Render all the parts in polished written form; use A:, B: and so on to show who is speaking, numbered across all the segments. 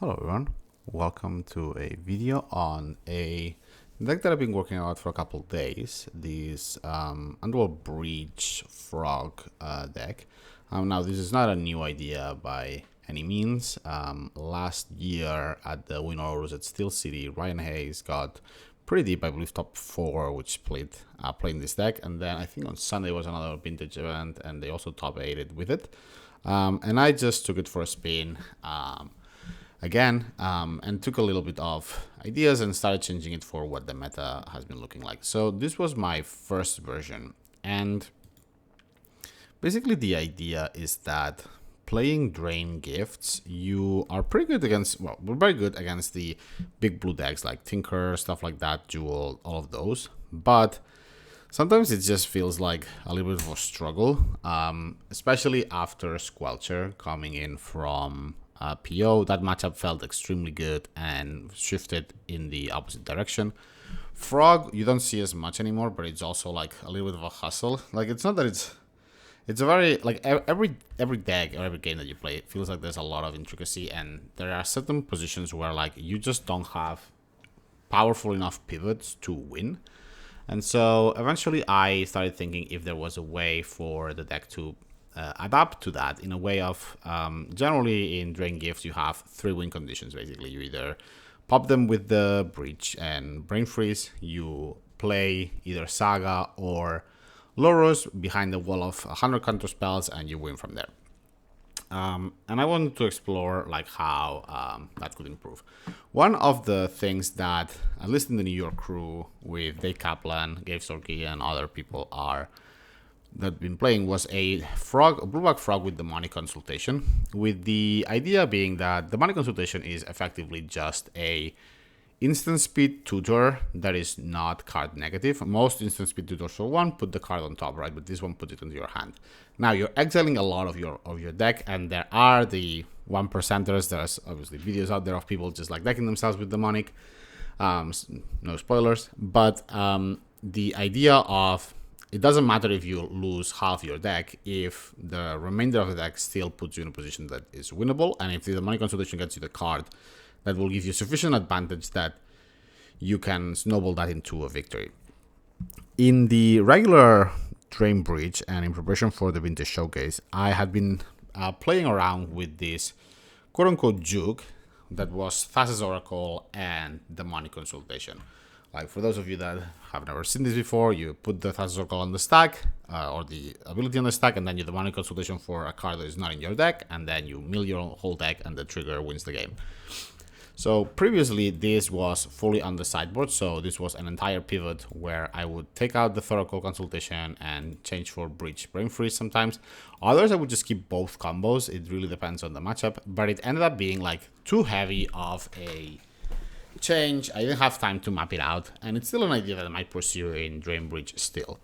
A: Hello everyone, welcome to a video on a deck that I've been working on for a couple of days, this Underworld Breach Frog deck. Now this is not a new idea by any means. Last year at the Lurrus at Steel City, Ryan Hayes got pretty deep, I believe top 4, which played playing this deck, and then I think on Sunday was another vintage event and they also top 8'd with it. And I just took it for a spin. Again, and took a little bit of ideas and started changing it for what the meta has been looking like. So this was my first version, and basically the idea is that playing Drain Gifts, you are pretty good against, well, we're very good against the big blue decks like Tinker, stuff like that, Jewel, all of those, but sometimes it just feels like a little bit of a struggle, especially after Squelcher coming in from PO. That matchup felt extremely good and shifted in the opposite direction. Frog, you don't see as much anymore, but it's also like a little bit of a hustle. Like, it's not that it's a very, like, every deck or every game that you play, it feels like there's a lot of intricacy, and there are certain positions where, like, you just don't have powerful enough pivots to win. And so eventually I started thinking if there was a way for the deck to adapt to that, in a way of generally in Drain Gifts you have 3 win conditions. Basically, you either pop them with the Breach and Brain Freeze, you play either Saga or Lurrus behind the wall of 100 counter spells, and you win from there. And I wanted to explore like how that could improve. One of the things that, at least in the New York crew with Dave Kaplan, Gabe Sorky, and other people that been playing, was a blue-black frog with the money consultation, with the idea being that the money consultation is effectively just a instant speed tutor that is not card negative. Most instant speed tutors for one put the card on top, right? But this one puts it into your hand. Now you're exiling a lot of your deck, and there are the 1%ers. There's obviously videos out there of people just like decking themselves with demonic. No spoilers, but the idea of, it doesn't matter if you lose half your deck if the remainder of the deck still puts you in a position that is winnable, and if the money consultation gets you the card that will give you sufficient advantage that you can snowball that into a victory. In the regular Drain Breach and in preparation for the Vintage Showcase, I had been playing around with this quote-unquote juke that was Thassa's Oracle and the money consultation. Like, for those of you that have never seen this before, you put the Thassa's Oracle on the stack, or the ability on the stack, and then you do the money consultation for a card that is not in your deck, and then you mill your whole deck, and the trigger wins the game. So previously, this was fully on the sideboard, so this was an entire pivot where I would take out the Thoracle consultation and change for Breach Brain Freeze sometimes. Others, I would just keep both combos. It really depends on the matchup, but it ended up being like too heavy of a change. I didn't have time to map it out, and it's still an idea that I might pursue in Drain Breach still.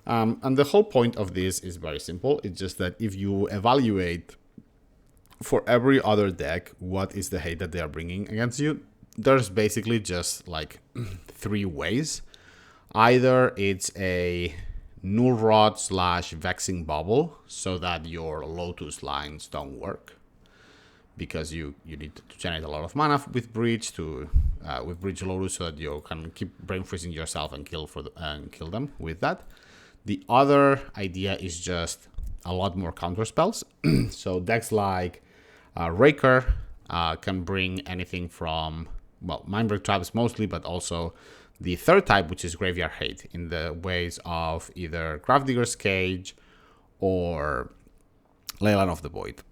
A: And the whole point of this is very simple. It's just that if you evaluate for every other deck what is the hate that they are bringing against you, there's basically just like 3 ways. Either it's a Null Rod / Vexing Bubble, so that your Lotus lines don't work, because you need to generate a lot of mana with Breach with Breach Lotus, so that you can keep brain freezing yourself and kill them with that. The other idea is just a lot more counter spells. So decks like Raker can bring anything from, well, Mindbreak Traps mostly, but also the third type, which is Graveyard Hate, in the ways of either Gravedigger's Cage or Leyline of the Void.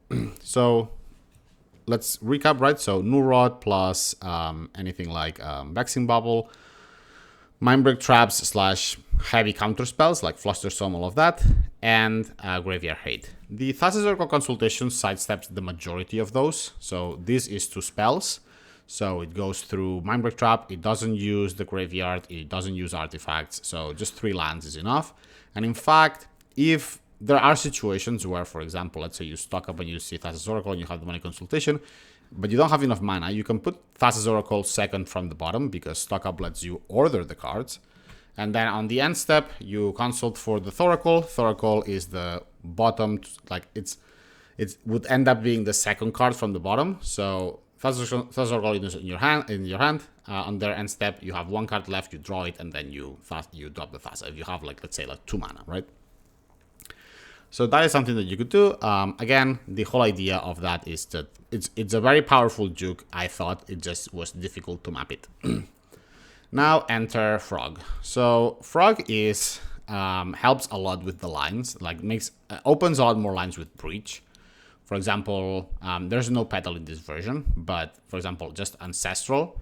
A: So let's recap, right? So Null Rod plus anything like Vexing Bubble, Mindbreak Traps / heavy counter spells like Flusterstorm, all of that, and Graveyard Hate. The Thassa's Oracle consultation sidesteps the majority of those. So this is 2 spells. So it goes through Mindbreak Trap. It doesn't use the graveyard. It doesn't use artifacts. So just 3 lands is enough. And in fact, if there are situations where, for example, let's say you stock up and you see Thassa's Oracle and you have the money consultation, but you don't have enough mana, you can put Thassa's Oracle second from the bottom, because stock up lets you order the cards. And then on the end step, you consult for the Thoracle. Thoracle is the bottom, like it would end up being the second card from the bottom. So Thunderstruck in your hand. On their end step, you have one card left. You draw it, and then you drop the Thassa. If you have like, let's say, like 2 mana, right? So that is something that you could do. Again, the whole idea of that is that it's a very powerful juke. I thought it just was difficult to map it. Now enter Frog. So Frog is helps a lot with the lines. Like opens a lot more lines with Breach. For example, there's no Petal in this version, but for example, just Ancestral.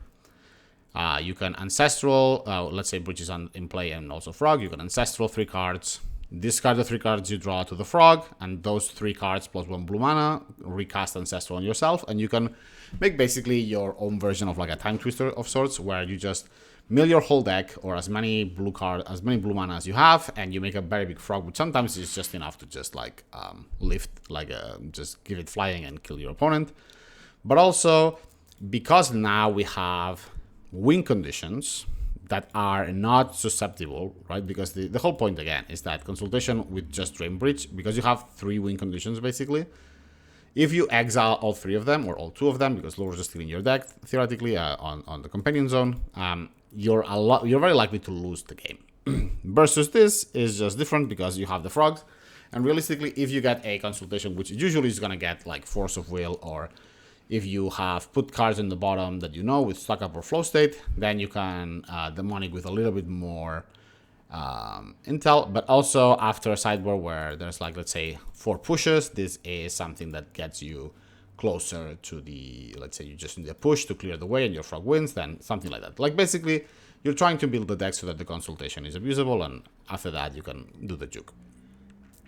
A: You can Ancestral, let's say Breach is in play and also Frog. You can Ancestral 3 cards. Discard the 3 cards you draw to the Frog, and those 3 cards plus 1 blue mana, recast Ancestral on yourself, and you can make basically your own version of like a Time Twister of sorts, where you just mill your whole deck or as many blue mana as you have, and you make a very big Frog, which sometimes is just enough to just like lift, like just give it flying and kill your opponent. But also because now we have win conditions that are not susceptible, right? Because the whole point again is that consultation with just Drain Bridge, because you have 3 win conditions basically. If you exile all 3 of them or all 2 of them, because Lurrus is still in your deck theoretically on the companion zone, you're very likely to lose the game. Versus this is just different because you have the Frogs, and realistically, if you get a consultation, which usually is gonna get like Force of Will, or if you have put cards in the bottom that you know with Stock Up or Flow State, then you can demonic with a little bit more intel. But also after a sideboard where there's like, let's say 4 pushes, this is something that gets you closer to the, let's say you just need a push to clear the way and your Frog wins, then something like that. Like basically you're trying to build the deck so that the consultation is abusable, and after that you can do the juke.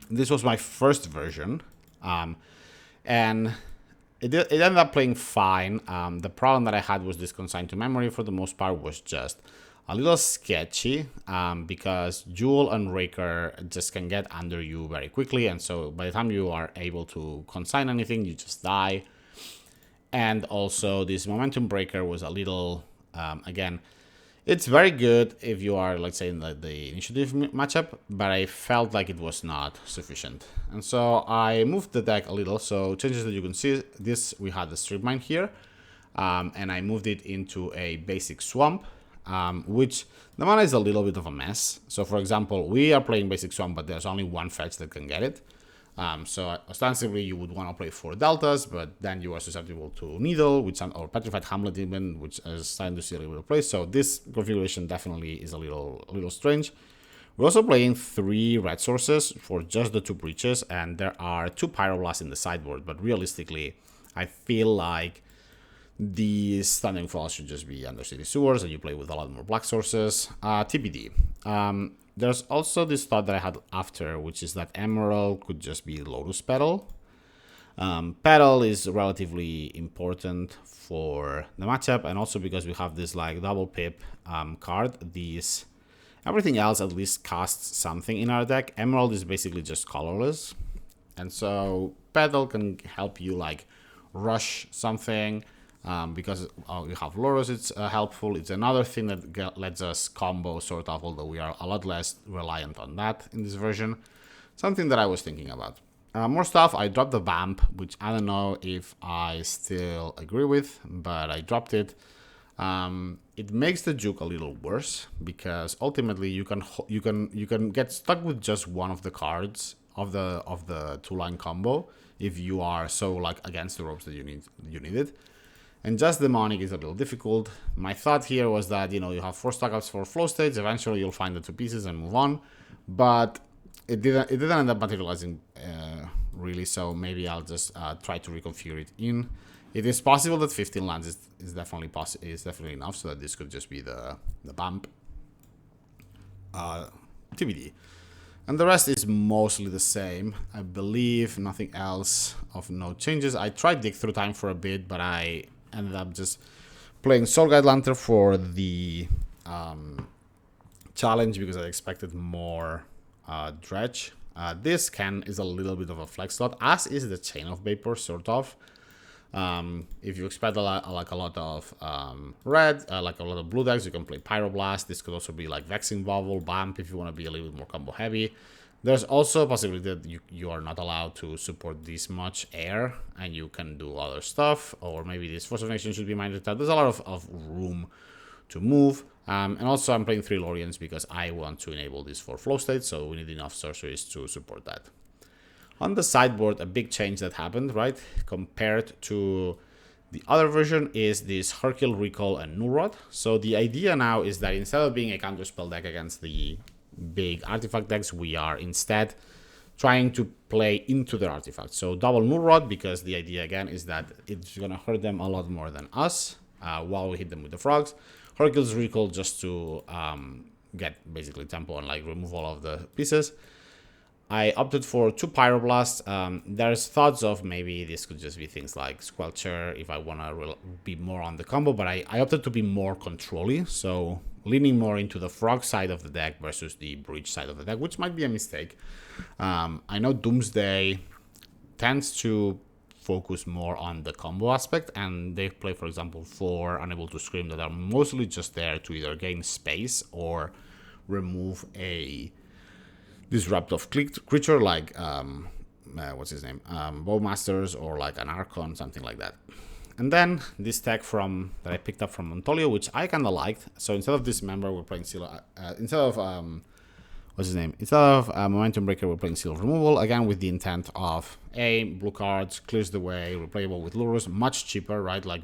A: This was my first version, and it ended up playing fine. The problem that I had was this consigned to memory for the most part was just a little sketchy, because Jewel and Raker just can get under you very quickly, and so by the time you are able to consign anything, you just die. And also this Momentum Breaker was a little, again, it's very good if you are, let's say, in the initiative matchup, but I felt like it was not sufficient. And so I moved the deck a little. So changes that you can see, this, we had the Strip Mine here, and I moved it into a basic Swamp, which the mana is a little bit of a mess. So for example, we are playing basic Swamp, but there's only 1 fetch that can get it. So ostensibly you would want to play 4 deltas, but then you are susceptible to Needle, which or Petrified Hamlet even, which is starting to see a little bit of play. So this configuration definitely is a little strange. We're also playing 3 red sources for just the 2 breaches, and there are 2 Pyroblasts in the sideboard, but realistically, I feel like the Standing Falls should just be Undercity Sewers, and you play with a lot more black sources. TBD. There's also this thought that I had after, which is that Emerald could just be Lotus Petal. Petal is relatively important for the matchup, and also because we have this like double pip card. Everything else at least casts something in our deck. Emerald is basically just colorless, and so Petal can help you like rush something. Because you have Lurrus, it's helpful. It's another thing that lets us combo sort of, although we are a lot less reliant on that in this version. Something that I was thinking about. More stuff, I dropped the Vamp, which I don't know if I still agree with, but I dropped it. It makes the juke a little worse, because ultimately you can get stuck with just one of the cards of the 2-line combo if you are so like against the ropes that you need it. And just demonic is a little difficult. My thought here was that, you have 4 stock-ups for flow states. Eventually you'll find the 2 pieces and move on. But it didn't end up materializing really, so maybe I'll just try to reconfigure it in. It is possible that 15 lands is definitely enough, so that this could just be the bump. TBD. And the rest is mostly the same. I believe nothing else of no changes. I tried Dig Through Time for a bit, but I ended up just playing Soul Guide Lantern for the challenge because I expected more dredge. This is a little bit of a flex slot, as is the Chain of Vapor, sort of. If you expect a lot of red, like a lot of blue decks, you can play Pyroblast. This could also be like Vexing Bubble, Bump if you want to be a little bit more combo heavy. There's also a possibility that you are not allowed to support this much air and you can do other stuff, or maybe this Force of Nation should be minded out. There's a lot of room to move. And also I'm playing 3 Lorians because I want to enable this for flow state, so we need enough sorceries to support that. On the sideboard, a big change that happened, right, compared to the other version is this Hercule Recall and Nurrod. So the idea now is that instead of being a counterspell deck against the big artifact decks, we are instead trying to play into their artifacts. So double Nurrod, because the idea again is that it's gonna hurt them a lot more than us while we hit them with the frogs. Hercule's Recall just to get basically tempo and like remove all of the pieces. I opted for 2 Pyroblasts. There's thoughts of maybe this could just be things like Squelcher if I want to be more on the combo, but I opted to be more controlly, so leaning more into the frog side of the deck versus the breach side of the deck, which might be a mistake. I know Doomsday tends to focus more on the combo aspect, and they play, for example, 4 Unable to Scream that are mostly just there to either gain space or remove a disruptive creature like what's his name, Bowmasters, or like an Archon, something like that. And then this tech that I picked up from Montolio, which I kind of liked. So instead of Dismember, we're playing Seal. Instead of what's his name? Instead of Momentum Breaker, we're playing Seal of Removal, again with the intent of blue cards, clears the way, replayable with Lurrus, much cheaper, right? Like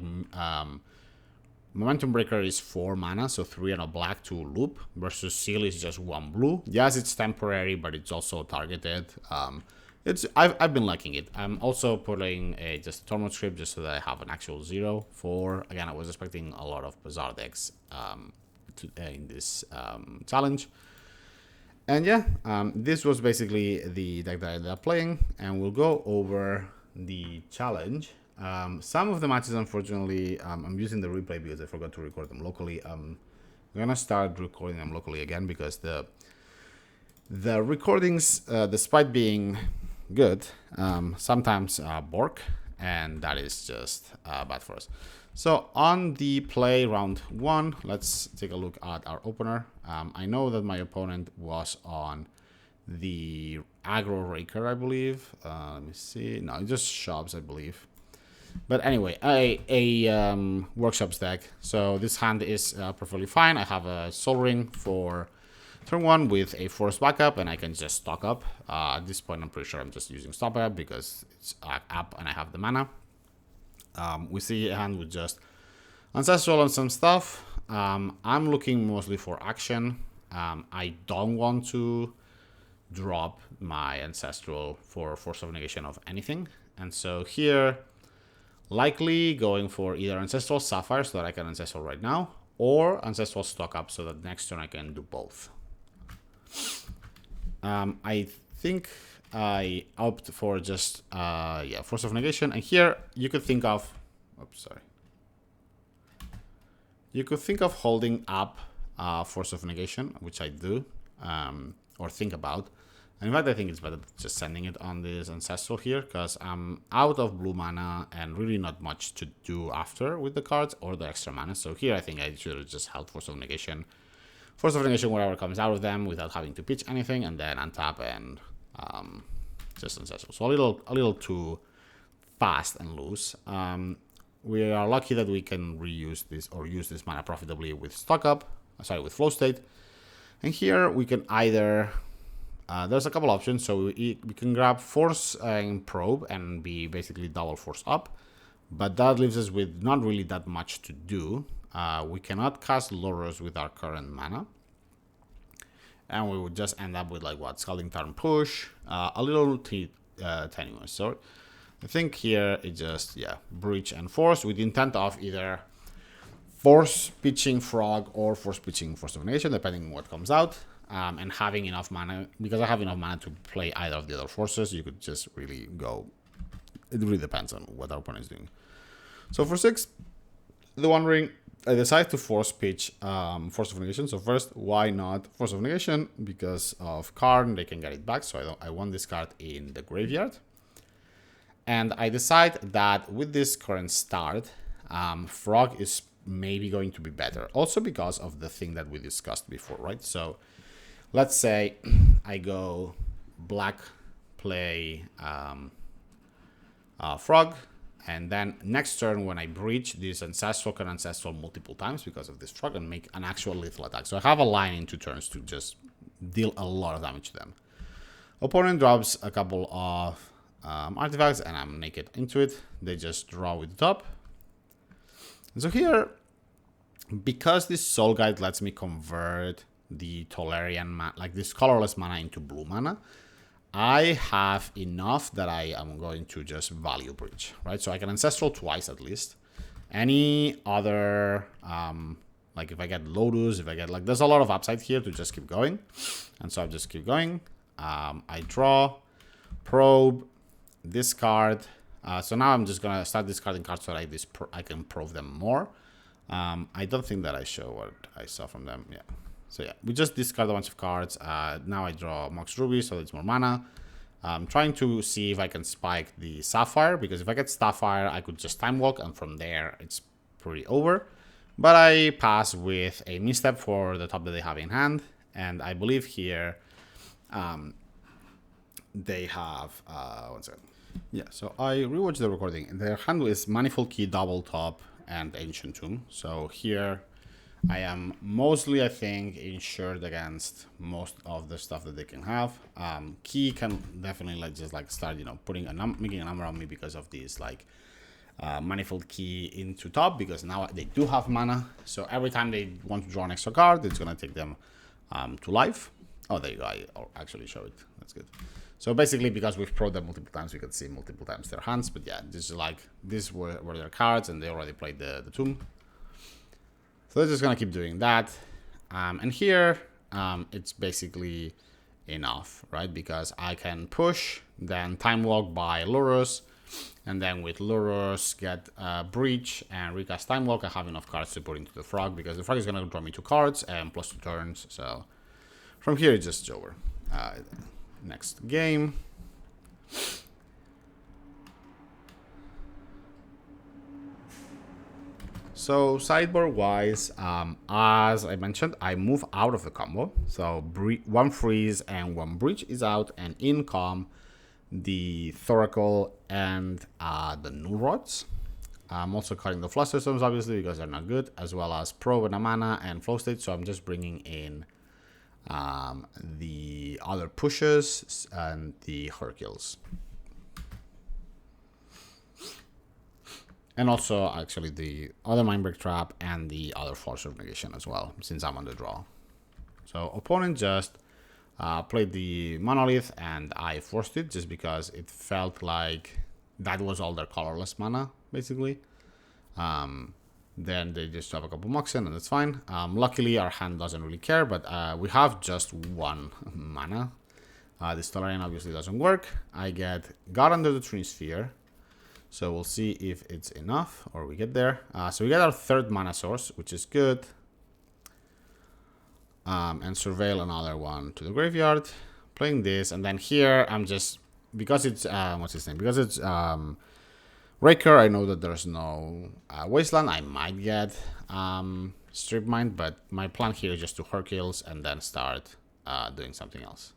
A: Momentum Breaker is 4 mana, so 3 and a black to loop, versus Seal is just 1 blue. Yes, it's temporary, but it's also targeted. I've been liking it. I'm also putting just Tormod Script just so that I have an actual 0 for, again, I was expecting a lot of Bazaar decks in this challenge. And yeah, this was basically the deck that I ended up playing, and we'll go over the challenge. Some of the matches, unfortunately, I'm using the replay because I forgot to record them locally. I'm gonna start recording them locally again because the recordings, despite being good, sometimes bork, and that is just bad for us. So on the play round 1, let's take a look at our opener. I know that my opponent was on the Aggro Raker, I believe. Let me see. No, it just shops, I believe. But anyway, a Workshops deck. So this hand is perfectly fine. I have a Soul Ring for turn 1 with a Force backup, and I can just stock up. At this point, I'm pretty sure I'm just using stock up because it's up and I have the mana. We see a hand with just Ancestral and some stuff. I'm looking mostly for action. I don't want to drop my Ancestral for Force of Negation of anything. And so here, likely going for either Ancestral Sapphire so that I can Ancestral right now, or Ancestral Stock Up so that next turn I can do both. I think I opt for just Force of Negation, and here you could think of you could think of holding up Force of Negation, which I do, or think about. And in fact, I think it's better just sending it on this Ancestral here, because I'm out of blue mana and really not much to do after with the cards or the extra mana. So here I think I should have just held Force of Negation. Force of Negation, whatever comes out of them without having to pitch anything, and then untap and just Ancestral. So a little too fast and loose. We are lucky that we can reuse this or use this mana profitably with stock up, with flow state. And here we can either, there's a couple options. So we can grab Force and Probe and be basically double Force up, but that leaves us with not really that much to do. We cannot cast Lurrus with our current mana, and we would just end up with like what, Scalding Tarn Push, a little tenuous. So I think here it just, Breach and Force with the intent of either Force pitching Frog or Force pitching Force of Negation, depending on what comes out, and having enough mana. Because I have enough mana to play either of the other forces, you could just really go, it really depends on what our opponent is doing. So for 6, the One Ring, I decide to Force pitch Force of Negation. So first, why not Force of Negation? Because of Karn, they can get it back, so I want this card in the graveyard. And I decide that with this current start, Frog is maybe going to be better. Also because of the thing that we discussed before, right? So let's say I go black play frog, and then next turn when I breach, this ancestral can ancestral multiple times because of this frog and make an actual lethal attack. So I have a line in 2 turns to just deal a lot of damage to them. Opponent drops a couple of artifacts and I'm naked into it. They just draw with the top. And so here, because this Soul Guide lets me convert the Tolarian, like this colorless mana into blue mana, I have enough that I am going to just value breach, right? So I can ancestral twice at least. Any other, like if I get Lotus, if I get like, there's a lot of upside here to just keep going. And so I'll just keep going. I draw, probe, discard. So now I'm just gonna start discarding cards so that I can probe them more. I don't think that I show what I saw from them. Yeah. So yeah, we just discard a bunch of cards. Now I draw Mox Ruby, so it's more mana. I'm trying to see if I can spike the Sapphire, because if I get Sapphire, I could just Time Walk, and from there, it's pretty over. But I pass with a misstep for the top that they have in hand, and I believe here they have, one second. Yeah, so I rewatched the recording. Their hand is Manifold Key, Double Top, and Ancient Tomb. So here I am mostly, I think, insured against most of the stuff that they can have. Key can definitely like just like start, you know, putting making a number on me because of this like Manifold Key into top, because now they do have mana. So every time they want to draw an extra card, it's gonna take them to life. Oh, there you go. I'll actually show it. That's good. So basically, because we've pro'd them multiple times, we can see multiple times their hands. But yeah, this is like, these were their cards, and they already played the tomb. So they're just gonna keep doing that. And here, it's basically enough, right? Because I can push, then Time Walk by Lurrus, and then with Lurrus get Breach and recast Time Walk. I have enough cards to put into the frog, because the frog is gonna draw me 2 cards and plus 2 turns. So from here, it's just over. Next game. So sideboard wise, as I mentioned, I move out of the combo. So 1 freeze and 1 breach is out, and in come the Thoracle and the Null Rods. I'm also cutting the Fluster Stones, obviously, because they're not good, as well as Probe and a mana and Flow State. So I'm just bringing in the other pushes and the Hercules. And also, actually, the other Mindbreak Trap and the other Force of Negation as well, since I'm on the draw. So opponent just played the Monolith, and I forced it just because it felt like that was all their colorless mana, basically. Then they just have a couple Moxen, and that's fine. Luckily, our hand doesn't really care, but we have just 1 mana. This Tolarian obviously doesn't work. I get God Under the Trinisphere. So we'll see if it's enough, or we get there. So we get our 3rd mana source, which is good. And Surveil another one to the graveyard. Playing this, and then here I'm just, because it's, what's his name? Because it's Raker, I know that there's no Wasteland. I might get Strip Mine, but my plan here is just to Hercules and then start doing something else.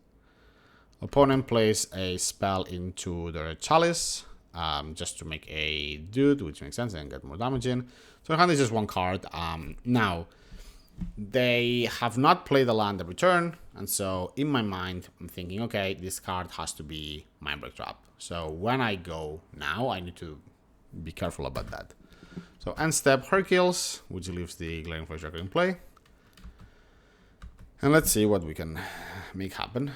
A: Opponent plays a spell into their Chalice. Just to make a dude, which makes sense, and get more damage in. So my hand is just 1 card. Now, they have not played a land every turn, and so in my mind, I'm thinking, okay, this card has to be Mindbreak Trap. So when I go now, I need to be careful about that. So end step Hercules, which leaves the Glaring Flash Record in play. And let's see what we can make happen.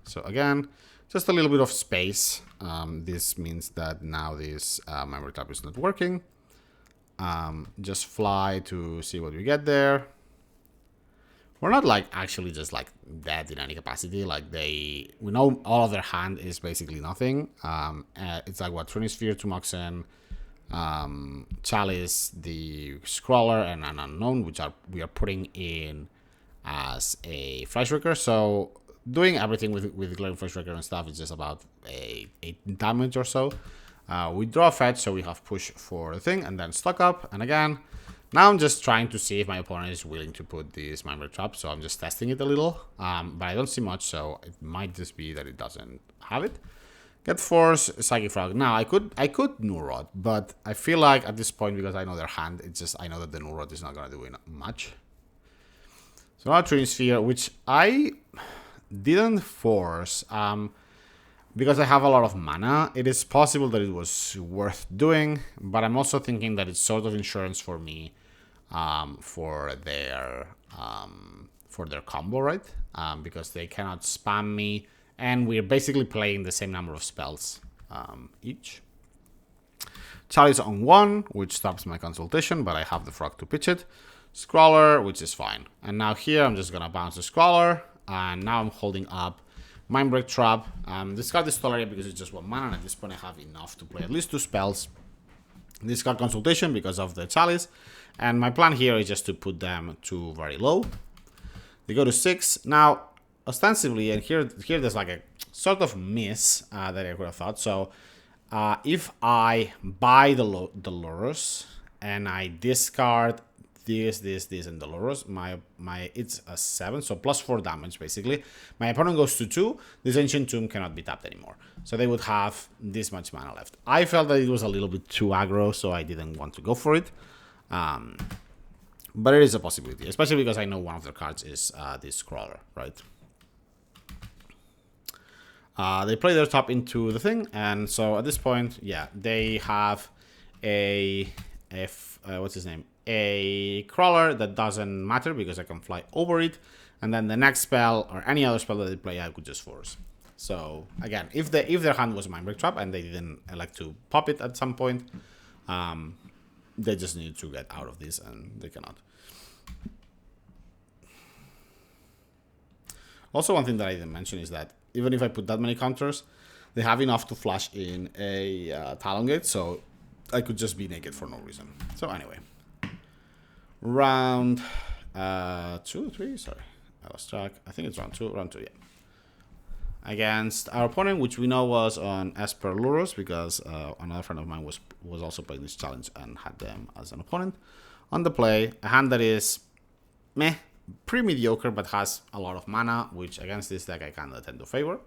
A: So again, just a little bit of space. This means that now this Memory Trap is not working. Just fly to see what we get there. We're not like actually just like dead in any capacity. Like we know all of their hand is basically nothing. It's like what, Trinisphere, 2 Moxen, Chalice, the Scrawler, and an Unknown, which we are putting in as a Flash Wrecker. So doing everything with Glaring Flash Wrecker and stuff is just about 8 damage or so. We draw a fetch, so we have push for the thing, and then stock up. And again, Now I'm just trying to see if my opponent is willing to put this Mind Break trap, so I'm just testing it a little, but I don't see much, so it might just be that it doesn't have it. Get Force, Psychic Frog. Now I could Nurrod, but I feel like at this point, because I know their hand, it's just I know that the Nurrod is not gonna do much. So now Trini Sphere, which I didn't force, because I have a lot of mana. It is possible that it was worth doing, but I'm also thinking that it's sort of insurance for me, for their combo, right? Because they cannot spam me, and we're basically playing the same number of spells each. Chalice on 1, which stops my consultation, but I have the frog to pitch it. Scrawler, which is fine. And now here I'm just gonna bounce the Scrawler, and now I'm holding up Mind Break Trap. Discard this Tolaria because it's just 1 mana, and at this point I have enough to play at least 2 spells. Discard Consultation because of the Chalice, and my plan here is just to put them to very low. They go to 6. Now, ostensibly, and here there's like a sort of miss that I would have thought. So, if I buy the Lurrus and I discard this, and the Lurrus, it's a 7, so plus 4 damage basically. My opponent goes to 2. This Ancient Tomb cannot be tapped anymore, so they would have this much mana left. I felt that it was a little bit too aggro, so I didn't want to go for it. But it is a possibility, especially because I know one of their cards is this Crawler, right? They play their top into the thing, and so at this point, yeah, they have what's his name? A Crawler that doesn't matter because I can fly over it, and then the next spell or any other spell that they play, I could just force. So again, if their hand was a Mind Break Trap and they didn't elect to pop it at some point, they just need to get out of this, and they cannot. Also, one thing that I didn't mention is that even if I put that many counters, they have enough to flash in a Talon Gate, so I could just be naked for no reason. So anyway, round 2, 3, sorry, I lost track. I think it's round 2, yeah. Against our opponent, which we know was on Esper Lurrus, because another friend of mine was also playing this challenge and had them as an opponent. On the play, a hand that is meh, pretty mediocre, but has a lot of mana, which against this deck I kind of tend to favor.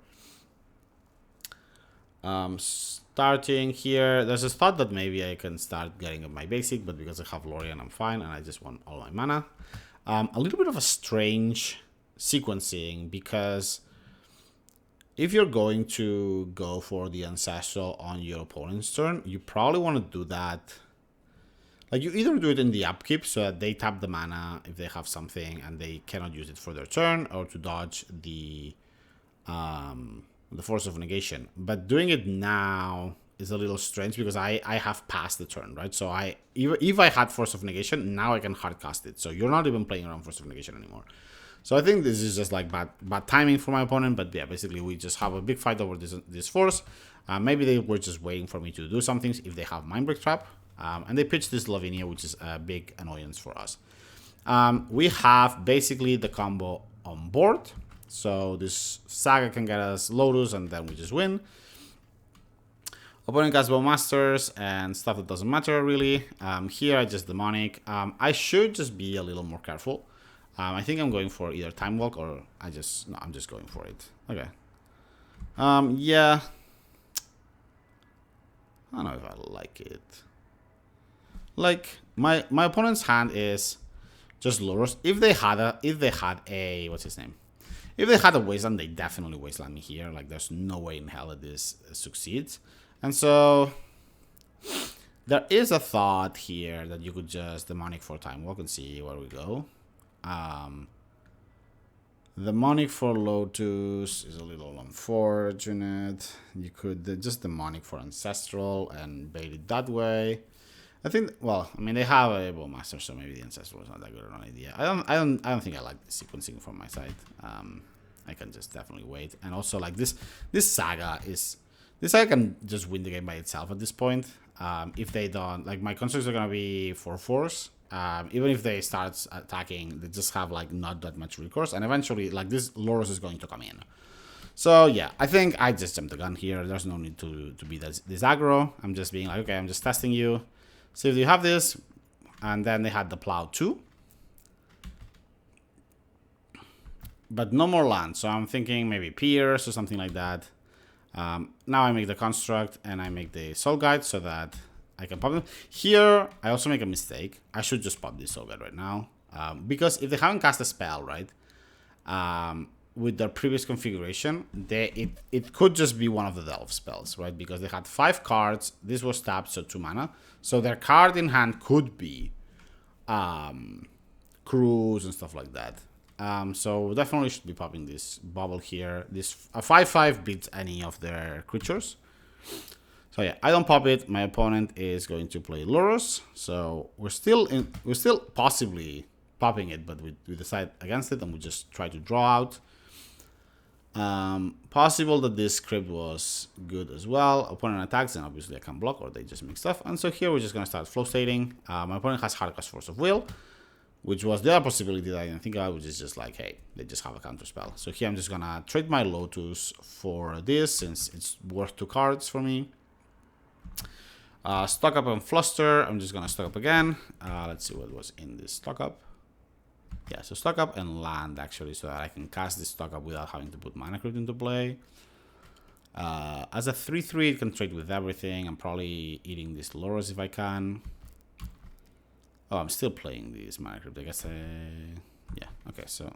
A: Starting here, there's a thought that maybe I can start getting my basic, but because I have Lorien, I'm fine, and I just want all my mana. A little bit of a strange sequencing, because if you're going to go for the Ancestral on your opponent's turn, you probably want to do that. Like, you either do it in the upkeep so that they tap the mana if they have something and they cannot use it for their turn, or to dodge the Force of Negation. But doing it now is a little strange because I have passed the turn, right? So if I had Force of Negation, now I can hardcast it. So you're not even playing around Force of Negation anymore. So I think this is just like bad timing for my opponent. But yeah, basically we just have a big fight over this Force. Maybe they were just waiting for me to do some things if they have Mind Break Trap. And they pitched this Lavinia, which is a big annoyance for us. We have basically the combo on board. So this Saga can get us Lotus, and then we just win. Opponent casts Bowmasters and stuff that doesn't matter really. Here I just Demonic. I should just be a little more careful. I think I'm going for either Time Walk or I'm just going for it. Okay. Yeah. I don't know if I like it. Like, my opponent's hand is just Lurrus. If they had a what's his name? If they had a Wasteland, they definitely Wasteland me here. Like, there's no way in hell that this succeeds. And so there is a thought here that you could just Demonic for Time Walk and see where we go. Demonic for Lotus is a little unfortunate. You could just Demonic for Ancestral and bait it that way. I think, well, I mean, they have a Bowmaster, so maybe the Ancestral is not that good of an idea. I don't think I like the sequencing from my side. I can just definitely wait. And also, like, this Saga can just win the game by itself at this point. If they don't, like, my constructs are gonna be for force. Even if they start attacking, they just have like not that much recourse, and eventually, like, this Lurrus is going to come in. So yeah, I think I just jumped the gun here. There's no need to be this aggro. I'm just being like, okay, I'm just testing you. See if you have this. and then they had the Plow 2. But no more land, so I'm thinking maybe Pierce or something like that. Now I make the Construct and I make the Soul Guide so that I can pop them. Here, I also make a mistake. I should just pop this Soul Guide right now. Because if they haven't cast a spell, right, with their previous configuration, it could just be one of the Delve spells, right? Because they had 5 cards. This was tapped, so 2 mana. So their card in hand could be Cruise and stuff like that. So definitely should be popping this bubble here. This 5/5 beats any of their creatures. So yeah, I don't pop it. My opponent is going to play Lurrus. So we're still possibly popping it, but we decide against it and we just try to draw out. Possible that this script was good as well. Opponent attacks, and obviously I can block, or they just make stuff. And so here we're just gonna start flow stating. My opponent has Hardcast Force of Will, which was the other possibility that I didn't think about, which is just like, hey, they just have a counter spell. So here I'm just gonna trade my Lotus for this, since it's worth 2 cards for me. Stock up on Fluster. I'm just gonna stock up again. Let's see what was in this stock up. Yeah, so stock up and land, actually, so that I can cast this stock up without having to put Mana Crypt into play. As a 3/3, it can trade with everything. I'm probably eating this Lurrus if I can. Oh, I'm still playing this Mana Crypt. I guess yeah, okay, so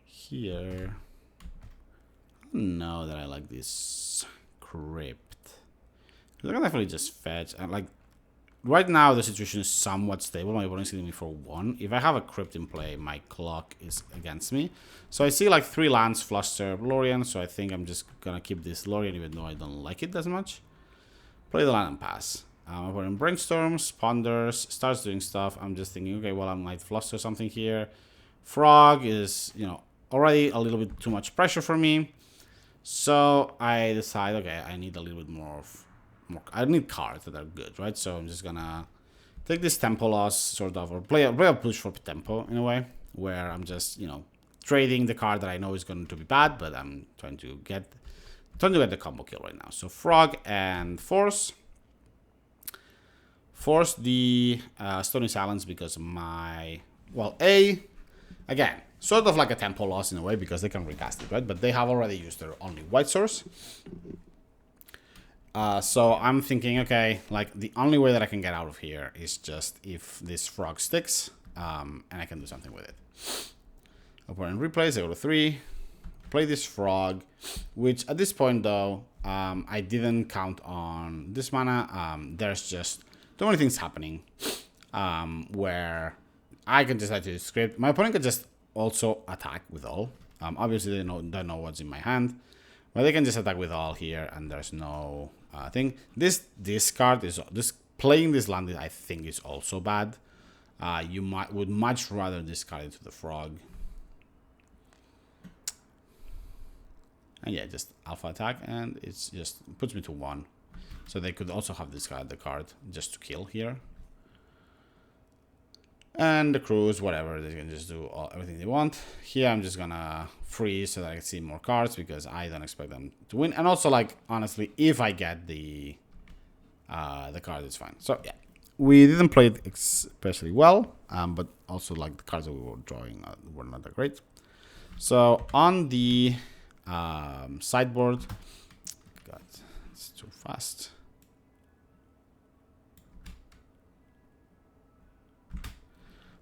A: here, I don't know that I like this Crypt. I can definitely just fetch. And like, right now the situation is somewhat stable. My opponent's hitting me for 1. If I have a Crypt in play, my clock is against me. So I see like 3 lands, Fluster, Lorien. So I think I'm just gonna keep this Lorien, even though I don't like it as much. Play the land and pass. My opponent brainstorms, ponders, starts doing stuff. I'm just thinking, okay, well, I might Fluster something here. Frog is, you know, already a little bit too much pressure for me. So I decide, okay, I need a little bit more. I need cards that are good, right? So I'm just gonna take this tempo loss, sort of, or play a push for tempo in a way, where I'm just, you know, trading the card that I know is going to be bad, but I'm trying to get the combo kill right now. So Frog and Force. Force the Stony Silence because my, well, again, sort of like a tempo loss in a way because they can recast it, right? But they have already used their only white source. So I'm thinking, okay, like the only way that I can get out of here is just if this Frog sticks, and I can do something with it. Opponent replays, I go to 3, play this Frog, which at this point though, I didn't count on this mana. There's just too many things happening, where I can decide to script. My opponent can just also attack with all. Obviously they don't know what's in my hand, but they can just attack with all here, and there's no thing. This card is playing this land, I think, is also bad. You would much rather discard into the Frog. And yeah, just alpha attack, and it's just puts me to 1. So they could also have discarded the card just to kill here. And the Cruise, whatever, they can just do everything they want. Here I'm just gonna freeze so that I can see more cards because I don't expect them to win. And also, like, honestly, if I get the card, it's fine. So yeah, we didn't play it especially well, but also like the cards that we were drawing were not that great. So on the sideboard, God, it's too fast.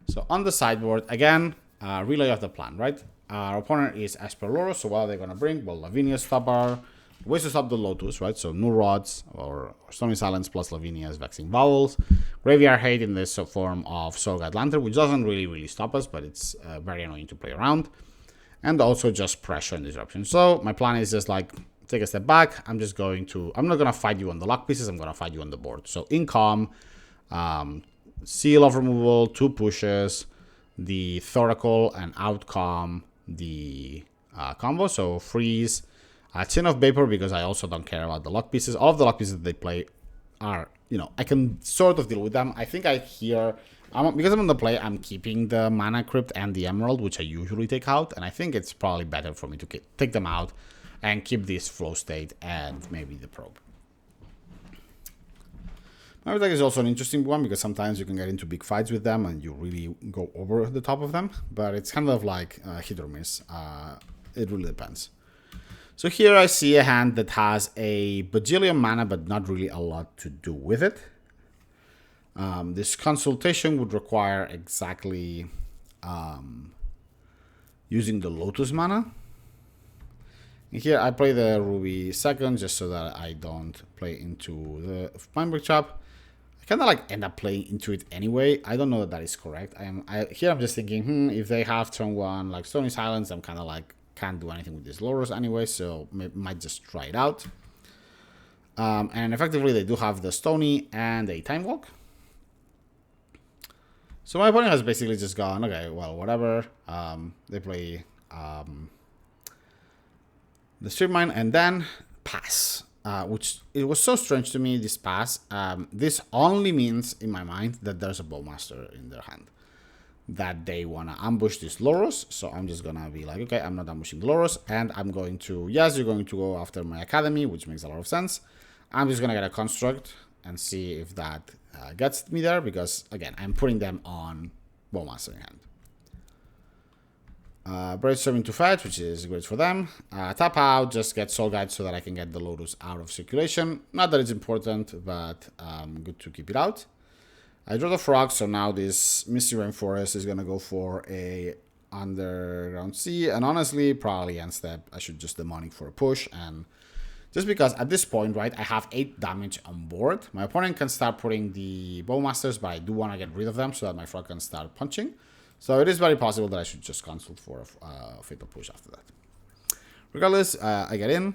A: So on the sideboard, again, relay of the plan, right? Our opponent is Esper Lurrus, so what are they going to bring? Well, Lavinia's Stopper, ways to stop the Lotus, right? So New Rods or Stormy Silence plus Lavinia's Vexing Vowels. Graveyard Hate in this form of Soul Guide Lantern, which doesn't really stop us, but it's very annoying to play around. And also just pressure and disruption. So my plan is just like, take a step back. I'm not going to fight you on the luck pieces. I'm going to fight you on the board. So income, Seal of Removal, 2 pushes, the Thoracle, and outcome the combo. So freeze, Tin of Vapor, because I also don't care about the luck pieces. All of the luck pieces that they play are, you know, I can sort of deal with them. I think because I'm on the play, I'm keeping the Mana Crypt and the Emerald, which I usually take out. And I think it's probably better for me to take them out and keep this Flow State and maybe the Probe. Another deck is also an interesting one because sometimes you can get into big fights with them and you really go over the top of them, but it's kind of like hit or miss. It really depends. So here I see a hand that has a bajillion mana, but not really a lot to do with it. This consultation would require exactly using the Lotus mana. And here I play the Ruby second just so that I don't play into the Mindbreak Trap. I kind of like end up playing into it anyway. I don't know that is correct. Here I'm just thinking, if they have turn one like Stony Silence, I'm kind of like can't do anything with this Lurrus anyway, so might just try it out. And effectively they do have the Stony and a Time Walk. So my opponent has basically just gone, okay, well, whatever. They play the Street Mine and then pass, which it was so strange to me, this pass. This only means, in my mind, that there's a Bowmaster in their hand, that they want to ambush this Lurrus. So I'm just going to be like, okay, I'm not ambushing the Lurrus, and I'm going to, yes, you're going to go after my Academy, which makes a lot of sense. I'm just going to get a Construct and see if that gets me there, because, again, I'm putting them on Bowmaster in hand. Brainstorming to fetch, which is great for them. Tap out, just get Soul Guide so that I can get the Lotus out of circulation. Not that it's important, but good to keep it out. I draw the Frog, so now this Misty Rainforest is going to go for a Underground Sea, and honestly, probably end step, I should just demonic for a push, and just because at this point, right, I have 8 damage on board. My opponent can start putting the Bowmasters, but I do want to get rid of them so that my Frog can start punching. So it is very possible that I should just consult for a Fatal Push after that. Regardless, I get in.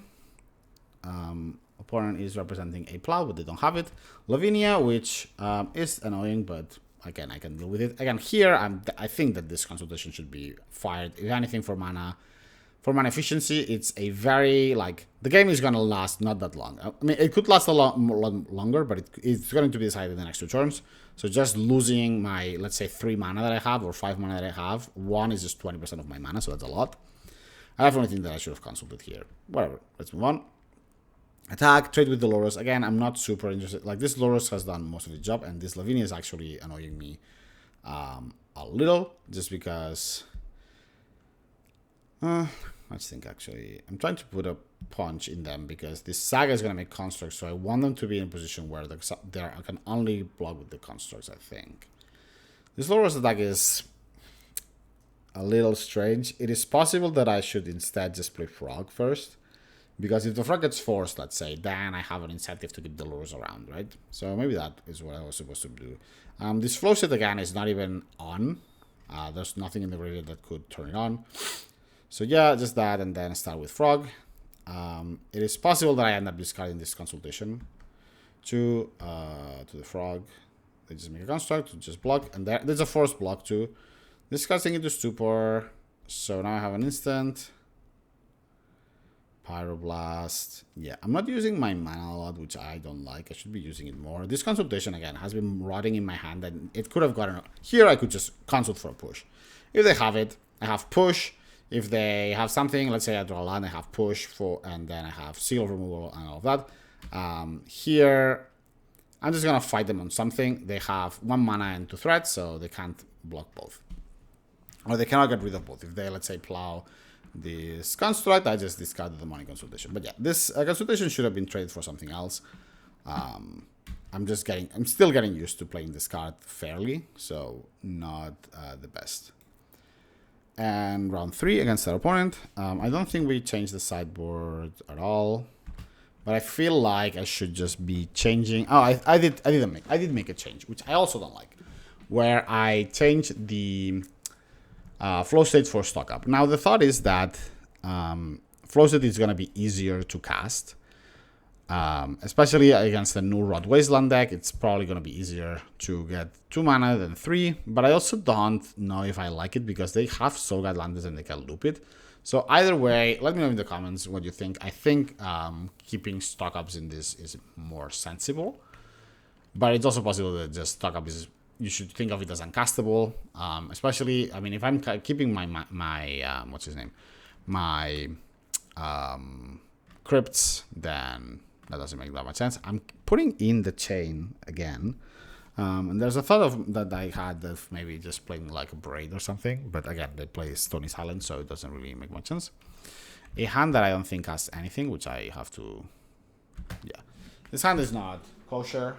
A: Opponent is representing a Plow, but they don't have it. Lavinia, which is annoying, but again, I can deal with it. Again, here, I think that this consultation should be fired. If anything, for mana efficiency, it's a very, like, the game is going to last not that long. I mean, it could last a lot longer, but it's going to be decided in the next 2 turns. So just losing my, let's say, 3 mana that I have, or 5 mana that I have, 1 is just 20% of my mana, so that's a lot. I definitely think that I should have consulted here. Whatever, let's move on. Attack, trade with the Lurrus. Again, I'm not super interested. Like, this Lurrus has done most of the job, and this Lavinia is actually annoying me a little, just because... let's think, actually. I'm trying to put a punch in them because this Saga is going to make constructs, so I want them to be in a position where I can only block with the constructs, I think. This Lurrus attack is a little strange. It is possible that I should instead just play Frog first, because if the Frog gets forced, let's say, then I have an incentive to keep the Lurrus around, right? So maybe that is what I was supposed to do. This flow set, again, is not even on. There's nothing in the graveyard that could turn it on. So yeah, just that, and then start with Frog. It is possible that I end up discarding this consultation to the Frog. They just make a construct to just block, and there's a forced block too. Discarding into Stupor. So now I have an instant. Pyroblast. Yeah, I'm not using my mana a lot, which I don't like. I should be using it more. This consultation, again, has been rotting in my hand, and it could have gotten... Here I could just consult for a push. If they have it, I have push. If they have something, let's say I draw a land, I have push for, and then I have seal removal and all of that. Here, I'm just gonna fight them on something. They have 1 mana and 2 threats, so they can't block both, or they cannot get rid of both. If they, let's say, plow this construct, I just discard the demonic consultation. But yeah, this consultation should have been traded for something else. I'm still getting used to playing this card fairly, so not the best. And round 3 against our opponent. I don't think we changed the sideboard at all, but I feel like I should just be changing. Oh, I did make a change, which I also don't like, where I changed the flow state for stock up. Now the thought is that flow state is going to be easier to cast, especially against the new Rod Wasteland deck. It's probably going to be easier to get 2 mana than 3, but I also don't know if I like it because they have Soul Guide Landers and they can loop it. So either way, let me know in the comments what you think. I think keeping stock ups in this is more sensible, but it's also possible that just stock up is, you should think of it as uncastable, especially, I mean, if I'm keeping my what's his name, my crypts, then That doesn't make that much sense. I'm putting in the chain again. And there's a thought of that I had of maybe just playing like a braid or something. But again, they play Stony Silence, so it doesn't really make much sense. A hand that I don't think has anything, which I have to... Yeah. This hand is not kosher.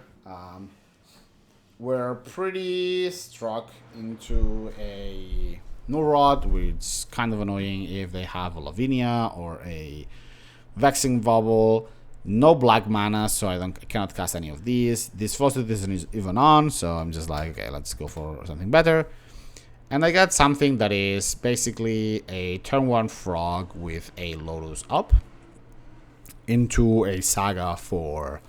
A: We're pretty struck into a Null-Rod, which is kind of annoying if they have a Lavinia or a Vexing Bubble. No black mana, so I cannot cast any of these. This Frosted isn't even on, so I'm just like, okay, let's go for something better. And I got something that is basically a turn 1 frog with a Lurrus up into a Saga for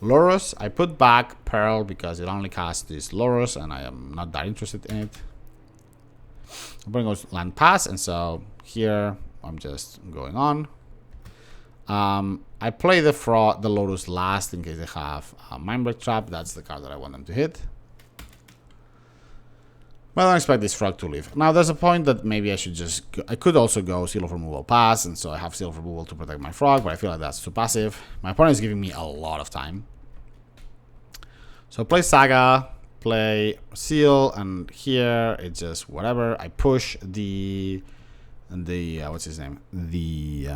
A: Lurrus. I put back Pearl because it only casts this Lurrus, and I am not that interested in it. I'm going to go land pass, and so here I'm just going on. I play the Lurrus last in case they have a Mindbreak Trap. That's the card that I want them to hit. But I don't expect this frog to leave. Now, there's a point that maybe I should just... I could also go Seal of Removal pass, and so I have Seal of Removal to protect my frog, but I feel like that's too passive. My opponent is giving me a lot of time. So play Saga, play Seal, and here it's just whatever. I push the what's his name? The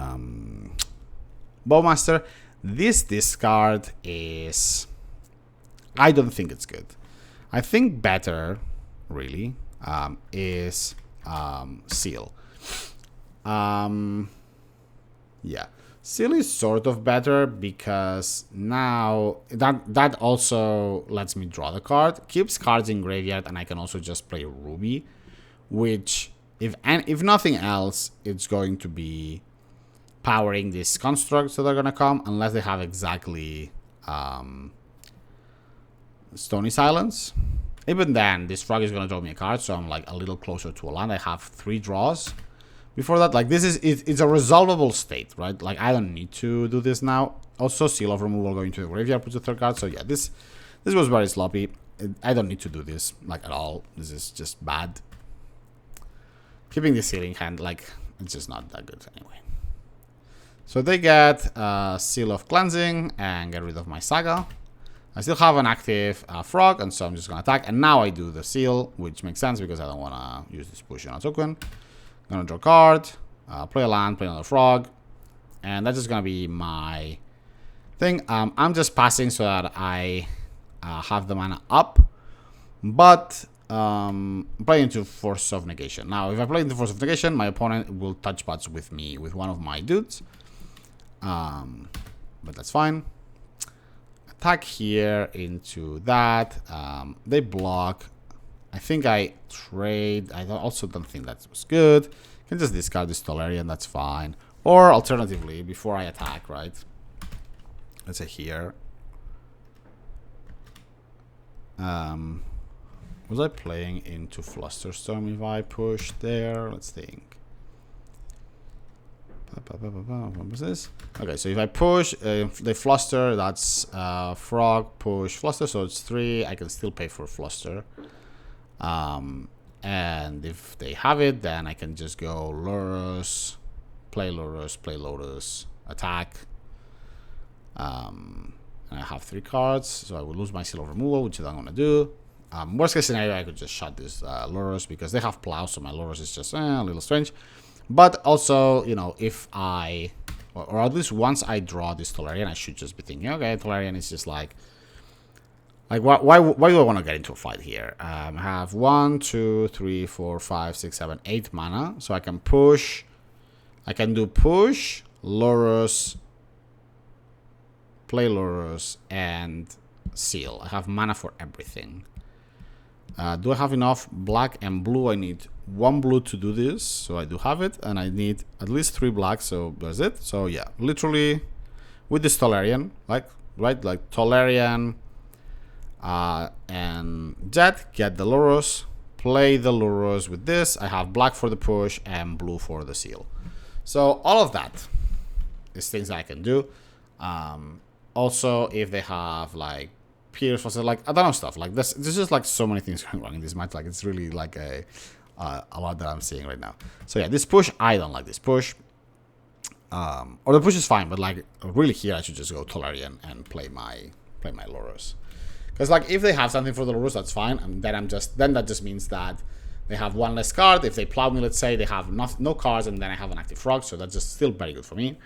A: Bowmaster. This discard is... I don't think it's good. I think better... really is Seal. Yeah, Seal is sort of better because now that also lets me draw the card, keeps cards in graveyard, and I can also just play Ruby, which if nothing else, it's going to be powering these constructs that are gonna come unless they have exactly Stony Silence. Even then, this frog is going to draw me a card, so I'm like a little closer to a land. I have 3 draws. Before that, like this is, it's a resolvable state, right? Like I don't need to do this now. Also, Seal of Removal going to the graveyard puts a 3rd card. So yeah, this was very sloppy. I don't need to do this, like at all. This is just bad. Keeping the Sealing hand, like, it's just not that good anyway. So they get Seal of Cleansing and get rid of my Saga. I still have an active frog, and so I'm just going to attack. And now I do the Seal, which makes sense because I don't want to use this push on a token. I'm going to draw a card, play a land, play another frog. And that's just going to be my thing. I'm just passing so that I have the mana up. But play into Force of Negation. Now, if I play into Force of Negation, my opponent will touch pots with me, with one of my dudes. But that's fine. Attack here into that. They block. I think I trade. I also don't think that was good. I can just discard this Tolarian. That's fine. Or alternatively, before I attack, right? Let's say here. Was I playing into Flusterstorm if I push there? Let's think. What was this? Okay, so if I push, they fluster, that's frog, push, fluster, so it's 3. I can still pay for fluster. And if they have it, then I can just go Lurrus, play Lotus, attack. And I have 3 cards, so I will lose my Seal of Removal, which is what I'm going to do. Worst case scenario, I could just shut this Lurrus because they have Plow, so my Lurrus is just a little strange. But also, you know, if I, or at least once I draw this Tolarian, I should just be thinking, okay, Tolarian is just like why do I want to get into a fight here? I have 1, 2, 3, 4, 5, 6, 7, 8 mana, so I can push. I can do push, Lurrus, play Lurrus, and Seal. I have mana for everything. Do I have enough black and blue? I need 1 blue to do this, so I do have it, and I need at least 3 blacks, so that's it. So yeah, literally with this Tolarian, like Tolarian and Jet, get the Lurrus, play the Lurrus with this. I have black for the push and blue for the Seal. So all of that is things that I can do. Also, if they have like Pierce, like a ton of stuff like this, there's just like so many things going wrong in this match. Like it's really like a lot that I'm seeing right now. So yeah, this push, I don't like this push. Or the push is fine, but like really here I should just go Tolarian and play my Lurrus. Because like if they have something for the Lurrus, that's fine, and then that just means that they have one less card. If they plow me, let's say, they have no cards, and then I have an active frog, so that's just still very good for me.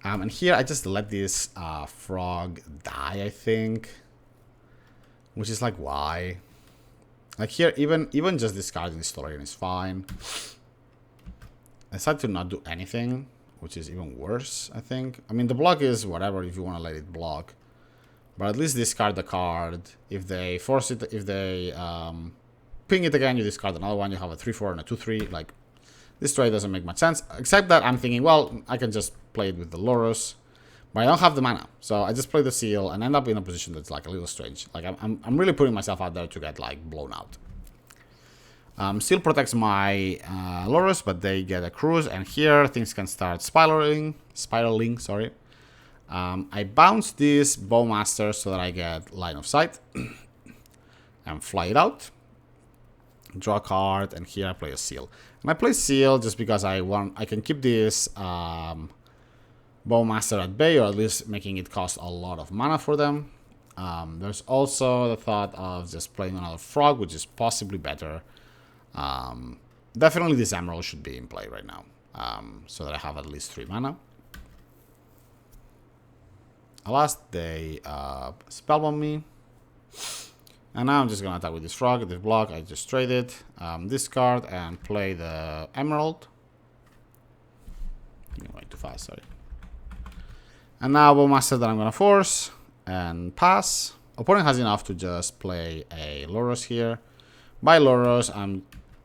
A: And here I just let this frog die, I think, which is like why. Like here, even just discarding this Tolarian is fine. I decided to not do anything, which is even worse, I think. I mean, the block is whatever if you want to let it block. But at least discard the card. If they force it, if they ping it again, you discard another one. You have a 3-4 and a 2-3. Like, this trade doesn't make much sense. Except that I'm thinking, well, I can just play it with the Lurrus. But I don't have the mana. So I just play the seal and end up in a position that's like a little strange. Like, I'm really putting myself out there to get like blown out. Seal protects my Lurrus, but they get a cruise, and here things can start spiraling. Sorry. I bounce this Bowmaster so that I get line of sight, and fly it out. Draw a card, and here I play a seal. And I play seal just because I can keep this Bowmaster at bay, or at least making it cost a lot of mana for them. There's also the thought of just playing another frog, which is possibly better. Definitely this Emerald should be in play right now, so that I have at least 3 mana. Alas, they spellbomb me. And now I'm just gonna attack with this frog, this block. I just trade it, discard, and play the Emerald. I'm going too fast, sorry. And now Bowmaster that I'm gonna force and pass. Opponent has enough to just play a Lurrus here. By Lurrus,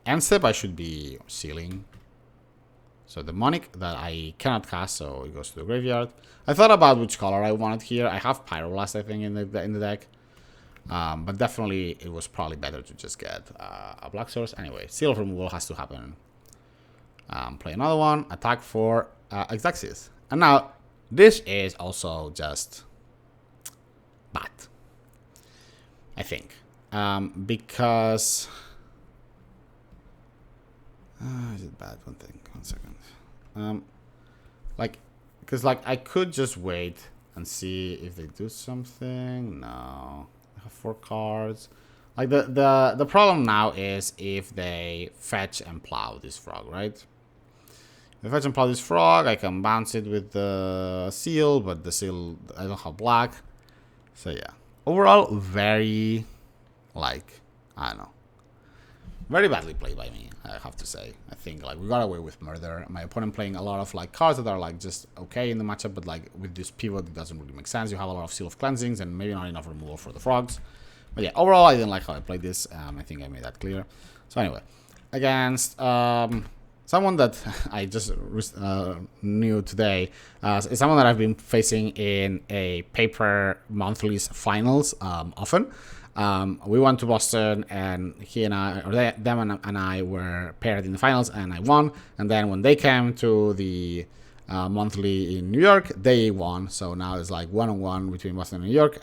A: end step I should be sealing. So demonic that I cannot cast, so it goes to the graveyard. I thought about which color I wanted here. I have Pyroblast, I think, in the deck. But definitely it was probably better to just get a black source. Anyway, seal removal has to happen. Play another one, attack for Exaxis. And now this is also just bad, I think. Because is it bad? One second. Because I could just wait and see if they do something. No, I have 4 cards. Like the problem now is if they fetch and plow this frog, right? If I fetch and plow this frog, I can bounce it with the seal, but the seal I don't have black. So yeah, overall very I don't know. Very badly played by me, I have to say. I think we got away with murder. My opponent playing a lot of cards that are just okay in the matchup, but with this pivot it doesn't really make sense. You have a lot of Seal of Cleansings and maybe not enough removal for the frogs. But yeah, overall I didn't like how I played this. I think I made that clear. So anyway, against someone that I just knew today, is someone that I've been facing in a paper monthlies finals often. We went to Boston, and he and I, or them and I were paired in the finals, and I won. And then when they came to the monthly in New York, they won. So now it's 1-on-1 between Boston and New York.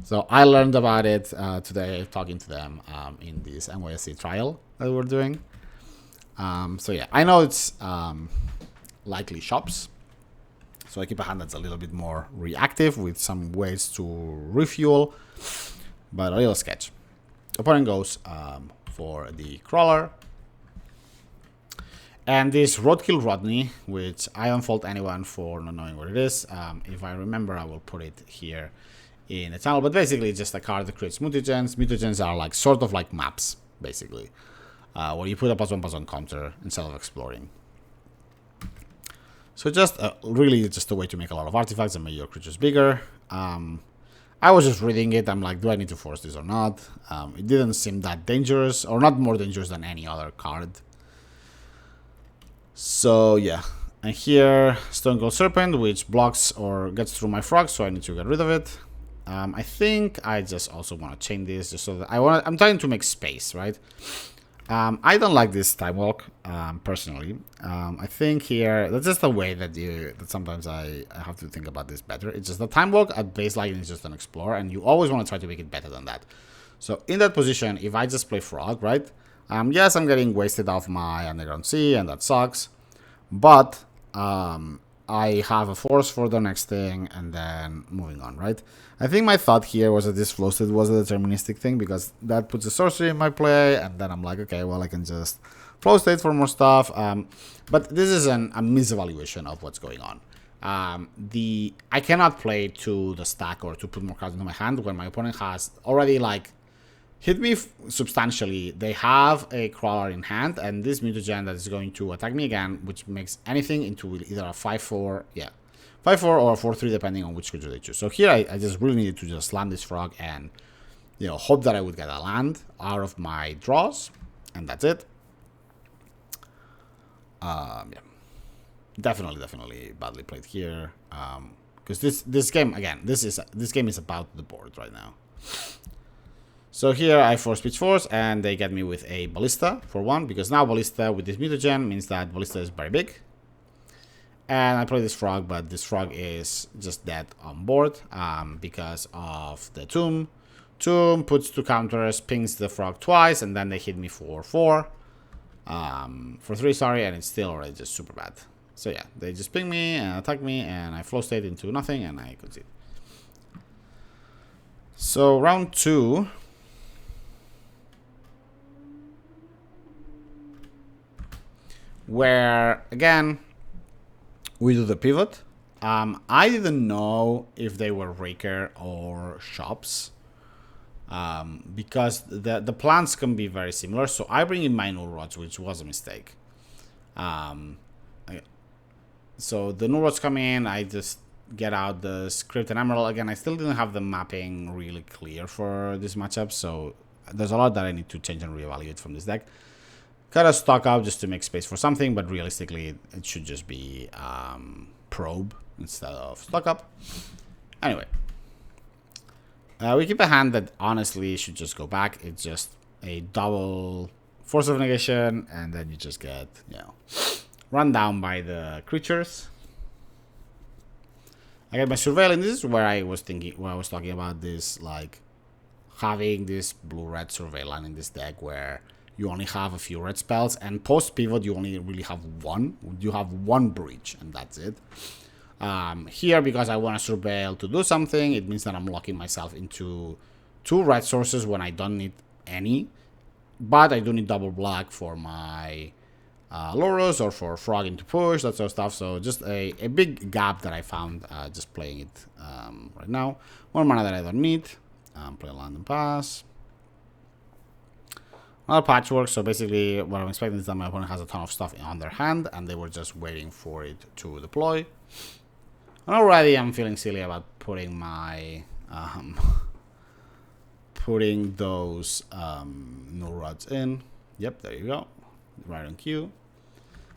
A: So I learned about it today, talking to them in this NYSC trial that we're doing. So yeah, I know it's likely shops. So I keep a hand that's a little bit more reactive with some ways to refuel. But a little sketch. Opponent goes for the Crawler. And this Roadkill Rodney, which I don't fault anyone for not knowing what it is. If I remember, I will put it here in the channel. But basically, it's just a card that creates mutagens. Mutagens are sort of like maps, basically. Where you put a +1/+1 counter instead of exploring. So just really just a way to make a lot of artifacts and make your creatures bigger. I was just reading it. I'm like, do I need to force this or not? It didn't seem that dangerous, or not more dangerous than any other card. So yeah, and here Stone Cold Serpent, which blocks or gets through my frog, so I need to get rid of it. I think I just also want to chain this just so that I'm trying to make space, right? I don't like this Time Walk personally. I think here that's just the way that sometimes I have to think about this better. It's just the Time Walk at baseline is just an Explorer, and you always want to try to make it better than that. So in that position, if I just play Frog, right? Yes, I'm getting wasted off my Underground Sea, and that sucks. But I have a force for the next thing, and then moving on, right? I think my thought here was that this flow state was a deterministic thing, because that puts a sorcery in my play, and then I'm like, okay, well, I can just flow state for more stuff. But this is a misevaluation of what's going on. I cannot play to the stack or to put more cards into my hand when my opponent has already like hit me substantially. They have a crawler in hand, and this mutagen that is going to attack me again, which makes anything into either a 5/4, 5/4 or a 4/3, depending on which creature they choose. So here I just really needed to just land this frog and, you know, hope that I would get a land out of my draws, and that's it. Yeah, definitely badly played here. Because this game again, this game is about the board right now. So here I force Pitch Force, and they get me with a Ballista for one, because now Ballista with this mutagen means that Ballista is very big. And I play this frog, but this frog is just dead on board because of the Tomb. Tomb puts 2 counters, pings the frog twice, and then they hit me for 4. For 3, sorry, and it's still already just super bad. So yeah, they just ping me and attack me, and I flow state into nothing, and I concede. So round 2... where, again, we do the pivot. I didn't know if they were Raker or Shops, because the plans can be very similar. So I bring in my Lurrus, which was a mistake. So the Lurrus come in, I just get out the Script and Emerald. Again, I still didn't have the mapping really clear for this matchup, so there's a lot that I need to change and reevaluate from this deck. Gotta stock up just to make space for something, but realistically, it should just be probe instead of stock up. Anyway, we keep a hand that honestly should just go back. It's just a double force of negation, and then you just get, you know, run down by the creatures. I get my surveillance. This is where I was talking about this, like having this blue-red surveillance in this deck where you only have a few red spells, and post pivot you only really have one. You have one breach, and that's it. Here, because I want to surveil to do something, it means that I'm locking myself into 2 red sources when I don't need any, but I do need double black for my Lurrus or for frog into push, that sort of stuff. So just a big gap that I found just playing it right now. 1 mana that I don't need. Play land and pass. Another patchwork, so basically what I'm expecting is that my opponent has a ton of stuff on their hand, and they were just waiting for it to deploy. And already I'm feeling silly about putting my putting those Lurrus in. Yep, there you go, right on cue.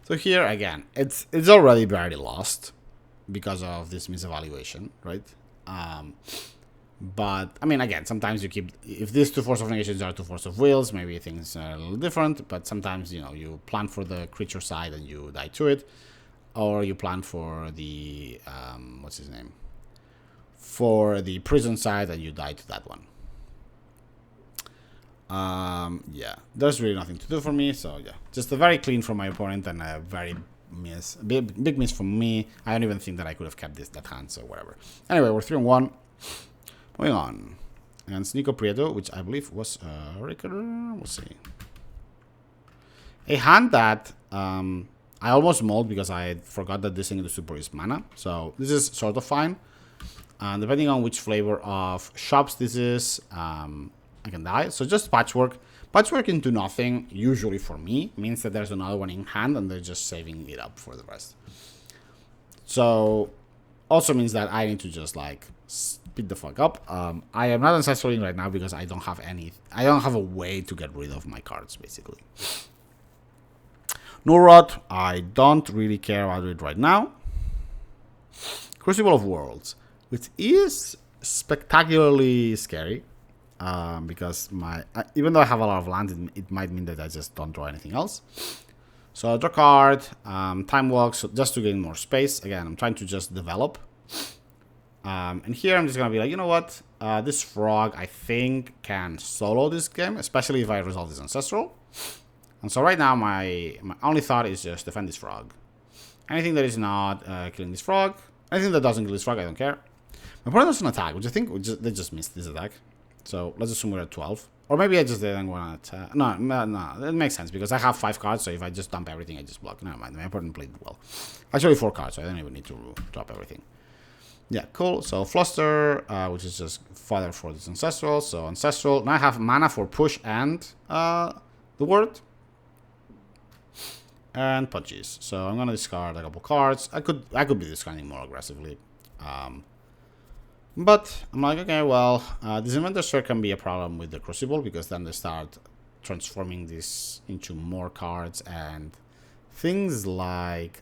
A: So here again, it's already very lost because of this misevaluation, right? But, I mean, again, sometimes you keep... If these 2 force of negations are 2 force of wills, maybe things are a little different. But sometimes, you know, you plan for the creature side and you die to it. Or you plan for the... what's his name? For the prison side and you die to that one. Yeah, there's really nothing to do for me. So, yeah, just a very clean from my opponent and a very big miss from me. I don't even think that I could have kept that hand, so whatever. Anyway, we're 3-1. Moving on, against Nico Prieto, which I believe was Raker. We'll see. A hand that I almost mold because I forgot that this thing is super is mana. So this is sort of fine. Depending on which flavor of shops this is, I can die. So just patchwork. Patchwork into nothing, usually for me, means that there's another one in hand and they're just saving it up for the rest. So also means that I need to just like speed the fuck up. I am not ancestraling right now because I don't have a way to get rid of my cards, basically. Nurot, I don't really care about it right now. Crucible of Worlds, which is spectacularly scary. Because even though I have a lot of land, it might mean that I just don't draw anything else. So I draw a card, time walks, just to gain more space. Again, I'm trying to just develop. And here I'm just gonna be like, you know what? This frog I think can solo this game, especially if I resolve this ancestral. And so right now my only thought is just defend this frog. Anything that is not killing this frog. Anything that doesn't kill this frog, I don't care. My opponent doesn't attack, which I think they just missed this attack. So let's assume we're at 12. Or maybe I just didn't want to attack. No, that makes sense because I have 5 cards, so if I just dump everything, I just block. Never mind, my opponent played well. Actually 4 cards, so I don't even need to drop everything. Yeah, cool. So Fluster, which is just fodder for this Ancestral. So Ancestral. Now I have mana for push and the word. And punches. So I'm gonna discard a couple cards. I could be discarding more aggressively. But I'm like, okay, well, this inventor share can be a problem with the Crucible because then they start transforming this into more cards and things like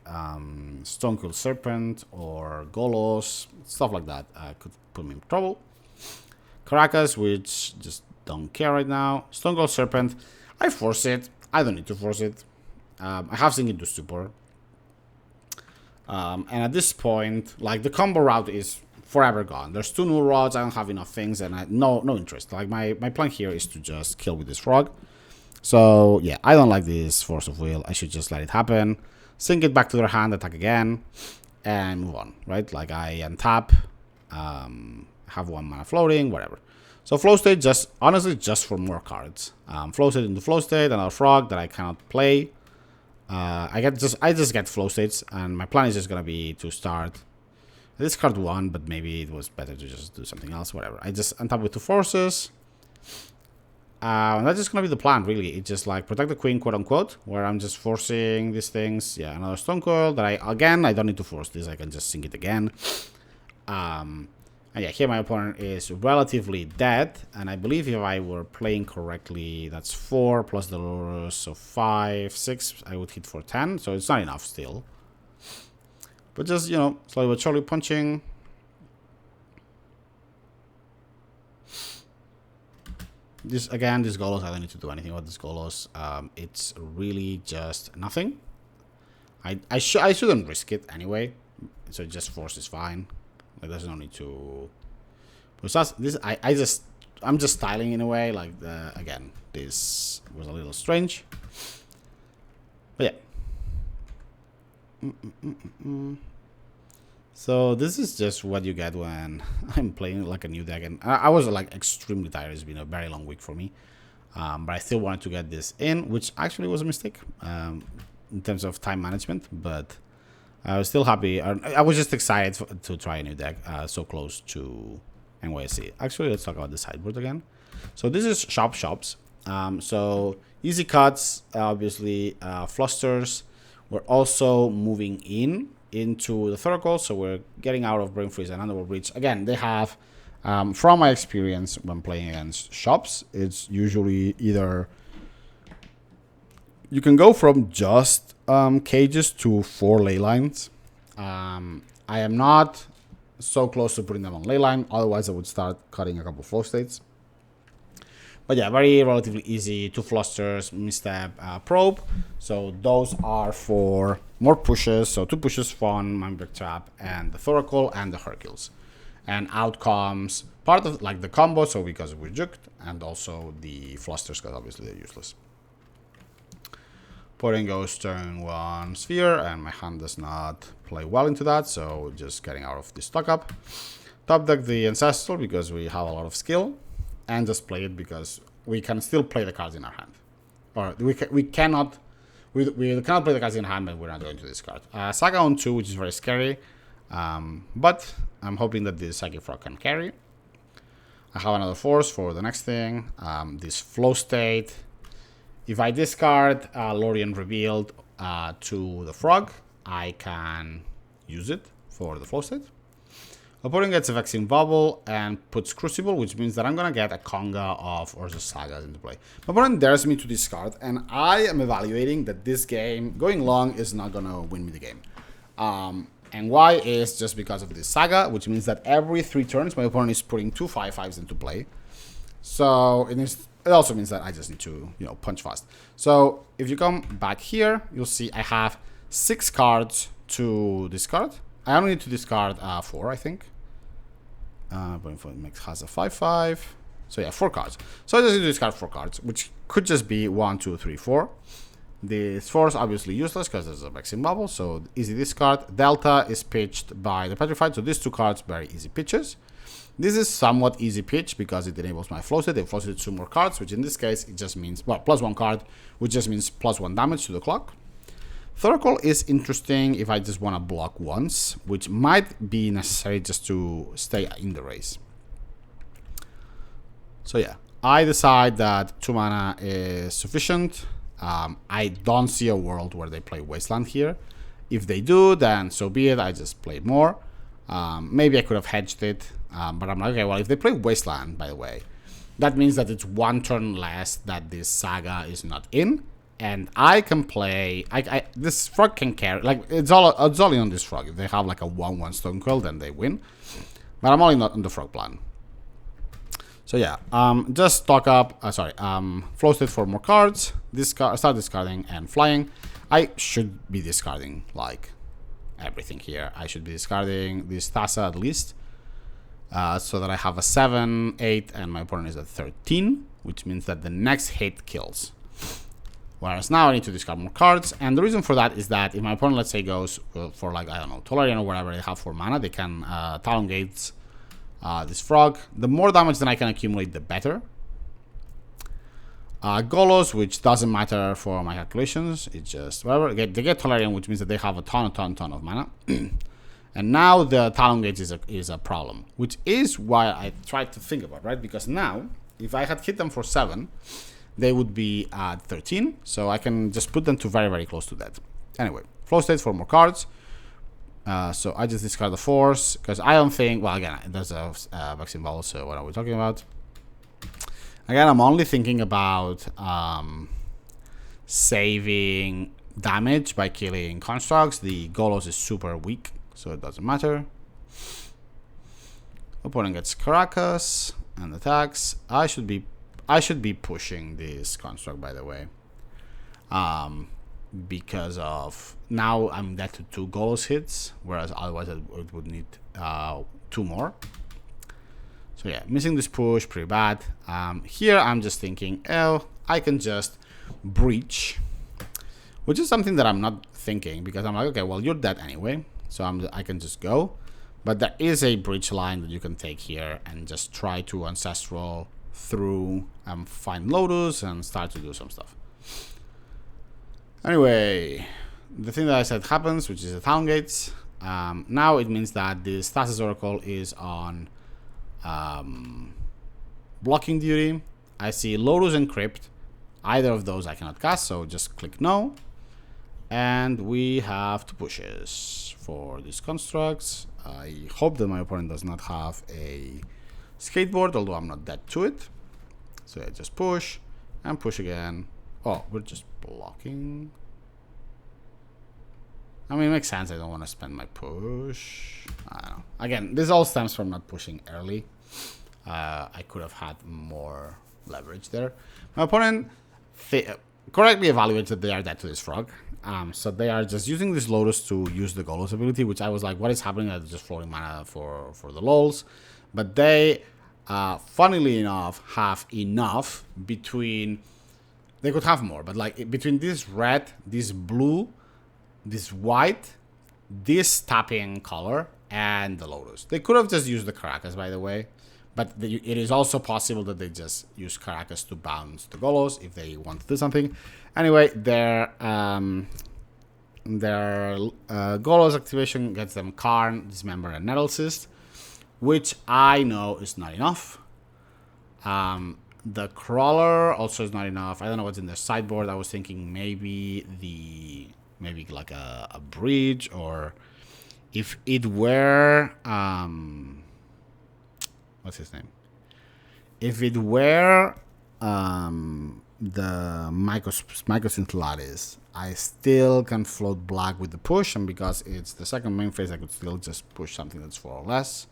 A: Stonecold Serpent or Golos, stuff like that could put me in trouble. Caracas, which just don't care right now. Stonecold Serpent, I force it. I don't need to force it. I have Sink into Stupor. And at this point, like, the combo route is forever gone. There's 2 new rods, I don't have enough things, and no interest. Like, my plan here is to just kill with this frog. So, yeah, I don't like this Force of Will. I should just let it happen. Sink it back to their hand, attack again, and move on, right? Like, I untap, have 1 mana floating, whatever. So, flow state, honestly, just for more cards. Flow state into flow state, another frog that I cannot play. I just get flow states, and my plan is just gonna be to start. This card 1, but maybe it was better to just do something else, whatever. I just untap with 2 forces. And that's just gonna be the plan, really. It's just like protect the queen, quote unquote, where I'm just forcing these things. Yeah, another Stone Coil that I don't need to force this. I can just sink it again. And yeah, here my opponent is relatively dead. And I believe if I were playing correctly, that's 4 plus the Lurrus, so 5, 6. I would hit for 10, so it's not enough still. But just, slowly but surely punching. This Golos, I don't need to do anything about this Golos. It's really just nothing. I shouldn't risk it anyway. So just force is fine. Like, there's no need to. Besides this, I'm just styling in a way. Like, again, this was a little strange. But yeah. So this is just what you get when I'm playing like a new deck, and I was like extremely tired. It's been a very long week for me, but I still wanted to get this in, which actually was a mistake in terms of time management. But I was still happy. I was just excited to try a new deck so close to NYC. Actually, let's talk about the sideboard again. So this is shops. So easy cuts, obviously flusters. We're also moving into the Thoracle, so we're getting out of Brain Freeze and Underworld Breach. Again, they have, from my experience when playing against shops, it's usually either you can go from just cages to 4 ley lines. I am not so close to putting them on ley line, otherwise I would start cutting a couple flow states. But yeah, very relatively easy. 2 flusters, misstep, probe. So those are for more pushes. So 2 pushes, Fawn, Mindbreak Trap, and the Thoracle and the Hercules. And out comes part of like the combo, so because we're juked, and also the flusters, because obviously they're useless. Putting goes turn 1 sphere, and my hand does not play well into that, so just getting out of this stock up. Top deck the Ancestral because we have a lot of skill. And just play it because we can still play the cards in our hand, or we cannot play the cards in hand, but we're not going to discard. Saga on 2, which is very scary, but I'm hoping that this Psychic Frog can carry. I have another force for the next thing. This flow state. If I discard Lorien Revealed to the frog, I can use it for the flow state. Opponent gets a Vexing Bubble and puts Crucible, which means that I'm going to get a Conga of Urza Saga into play. My opponent dares me to discard, and I am evaluating that this game, going long, is not going to win me the game. And why is just because of this Saga, which means that every 3 turns, my opponent is putting 2 5/5s into play. So it also means that I just need to, punch fast. So if you come back here, you'll see I have 6 cards to discard. I only need to discard 4, I think. Brainfoot has a 5/5. So yeah, 4 cards. So I just need to discard 4 cards, which could just be 1, 2, 3, 4. This force obviously useless because there's a vexing bubble, so easy discard. Delta is pitched by the petrified, so these two cards very easy pitches. This is somewhat easy pitch because it enables my flow state. They flow state 2 more cards, which in this case it just means, well, plus 1 card, which just means plus 1 damage to the clock. Thoracle is interesting if I just want to block once, which might be necessary just to stay in the race. So yeah, I decide that 2 mana is sufficient. I don't see a world where they play Wasteland here. If they do, then so be it. I just play more. Maybe I could have hedged it, but I'm like, okay, well, if they play Wasteland, by the way, that means that it's 1 turn less that this Saga is not in, and I can play. This Frog can carry. Like it's all in on this Frog. If they have like a 1/1 Stone Quill, then they win. But I'm only not on the Frog plan. So yeah, just stock up, flow state for more cards, start discarding and flying. I should be discarding like everything here. I should be discarding this Thassa at least, so that I have a 7, 8, and my opponent is at 13, which means that the next hit kills. Whereas now I need to discard more cards, and the reason for that is that if my opponent, let's say, goes for like, I don't know, Tolarian or whatever they have for mana, they can Talon Gates this Frog. The more damage that I can accumulate, the better. Golos, which doesn't matter for my calculations, it's just whatever. They get Tolarian, which means that they have a ton of mana. And now the Talon Gates is a problem, which is why I tried to think about, right? Because now, if I had hit them for 7, they would be at 13, so I can just put them to very, very close to that. Anyway, flow states for more cards. So I just discard the force, because I don't think, well, again, there's a vaccine ball, so what are we talking about? Again, I'm only thinking about saving damage by killing constructs. The Golos is super weak, so it doesn't matter. Opponent gets Caracas and attacks. I should be pushing this construct, by the way, because of now I'm dead to 2 Golos hits, whereas otherwise it would need 2 more. So yeah, missing this push, pretty bad. Here I'm just thinking, oh, I can just breach, which is something that I'm not thinking, because I'm like, okay, well, you're dead anyway, so I can just go. But there is a breach line that you can take here and just try to Ancestral through and find Lotus and start to do some stuff. Anyway, the thing that I said happens, which is the Town Gates. Now it means that this Thassa's Oracle is on blocking duty. I see Lotus and Crypt. Either of those I cannot cast, so just click no. And we have 2 pushes for these constructs. I hope that my opponent does not have a skateboard, although I'm not dead to it. So I just push and push again. Oh, we're just blocking. I mean, it makes sense. I don't want to spend my push. I don't know. Again, this all stems from not pushing early. I could have had more leverage there. My opponent correctly evaluates that they are dead to this Frog. So they are just using this Lotus to use the Golos ability, which I was like, what is happening? They're just floating mana for the lols. But they, funnily enough, have enough between... They could have more, but like between this red, this blue, this white, this tapping color, and the Lotus. They could have just used the Caracas, by the way. But it is also possible that they just use Caracas to bounce the Golos if they want to do something. Anyway, their Golos activation gets them Karn, Dismember, and Nettle Cyst, which I know is not enough. The Crawler also is not enough. I don't know what's in their sideboard. I was thinking maybe like a bridge, or if it were what's his name? If it were the Mycosynth Lattice, I still can float black with the push, and because it's the second main phase, I could still just push something that's 4 or less.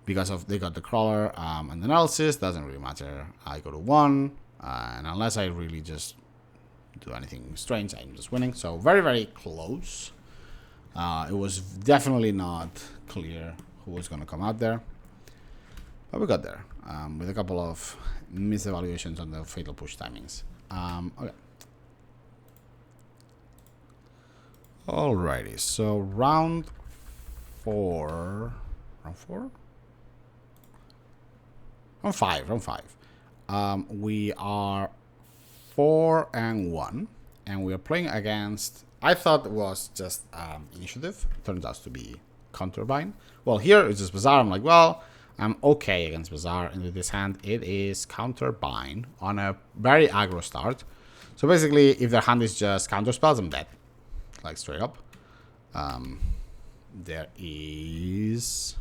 A: Because of they got the Crawler and the Analysis, doesn't really matter. I go to 1, and unless I really just do anything strange, I'm just winning. So very, very close. It was definitely not clear who was going to come out there. But we got there with a couple of misevaluations on the fatal push timings. Okay. Alrighty, so round four. Round four? Round five. We are 4-1, and we are playing against. I thought it was just initiative. Turns out to be counterbind. Well, here it's just Bazaar. I'm like, well, I'm okay against Bazaar, and with this hand, it is counterbind on a very aggro start. So basically, if their hand is just counter spells, I'm dead, like straight up. There is.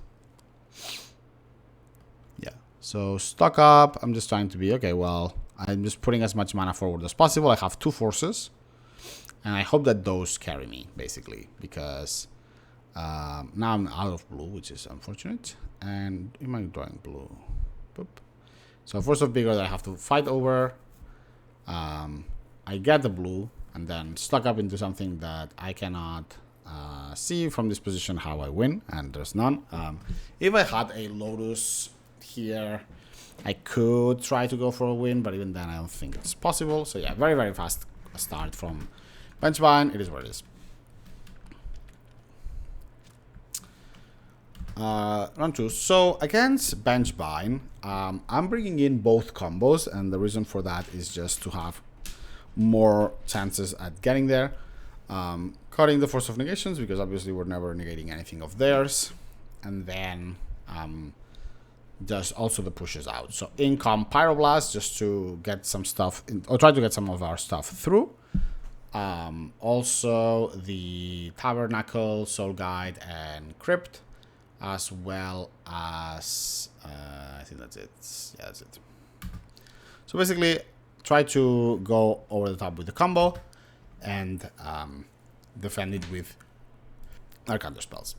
A: Yeah, so stock up. I'm just trying to be okay. Well, I'm just putting as much mana forward as possible. I have 2 forces, and I hope that those carry me basically, because now I'm out of blue, which is unfortunate. And am I drawing blue? Boop. So force of bigger that I have to fight over. I get the blue and then stock up into something that I cannot see from this position how I win, and there's none. If I had a Lurrus here, I could try to go for a win, but even then I don't think it's possible. So yeah, very, very fast start from Benchbind. It is what it is. Round 2. So against Benchbind, I'm bringing in both combos, and the reason for that is just to have more chances at getting there. Cutting the Force of Negations, because obviously we're never negating anything of theirs, and then just also the pushes out. So in come Pyroblast, just to get some stuff or try to get some of our stuff through. Also the Tabernacle, Soul Guide, and Crypt, as well as I think that's it. Yeah, that's it. So basically, try to go over the top with the combo and defend it with our counter spells.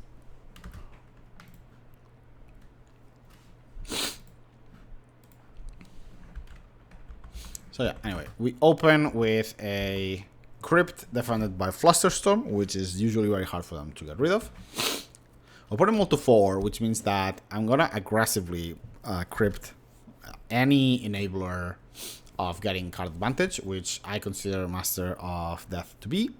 A: So yeah, anyway, we open with a Crypt defended by Flusterstorm, which is usually very hard for them to get rid of. I'll put them all to 4, which means that I'm gonna aggressively Crypt any enabler of getting card advantage, which I consider Master of Death to be.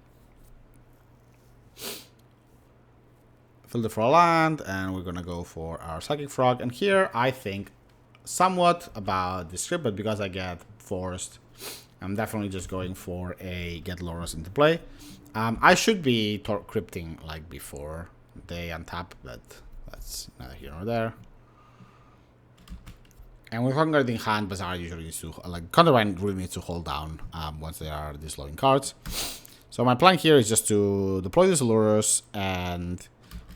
A: Filter for a land, and we're gonna go for our Psychic Frog. And here I think somewhat about this script, but because I get forced, I'm definitely just going for a get Lurrus into play. I should be crypting like before they untap, but that's neither here nor there. And with Vanguard in hand, Bazaar usually needs to, like, Counterbind really needs to hold down once they are disloading cards. So my plan here is just to deploy this Lurrus and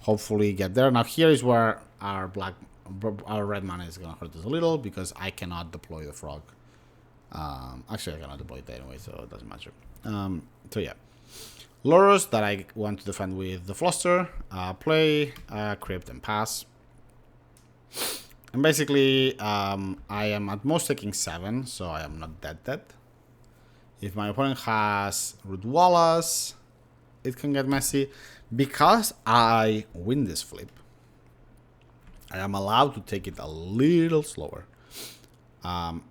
A: hopefully get there. Now here is where our red mana is going to hurt us a little, because I cannot deploy the frog. Actually, I cannot deploy it anyway, so it doesn't matter. So yeah. Lurrus that I want to defend with the Fluster, play, Crypt, and pass. And basically, I am at most taking 7, so I am not dead. If my opponent has Root Wallace, it can get messy. Because I win this flip, I am allowed to take it a little slower. I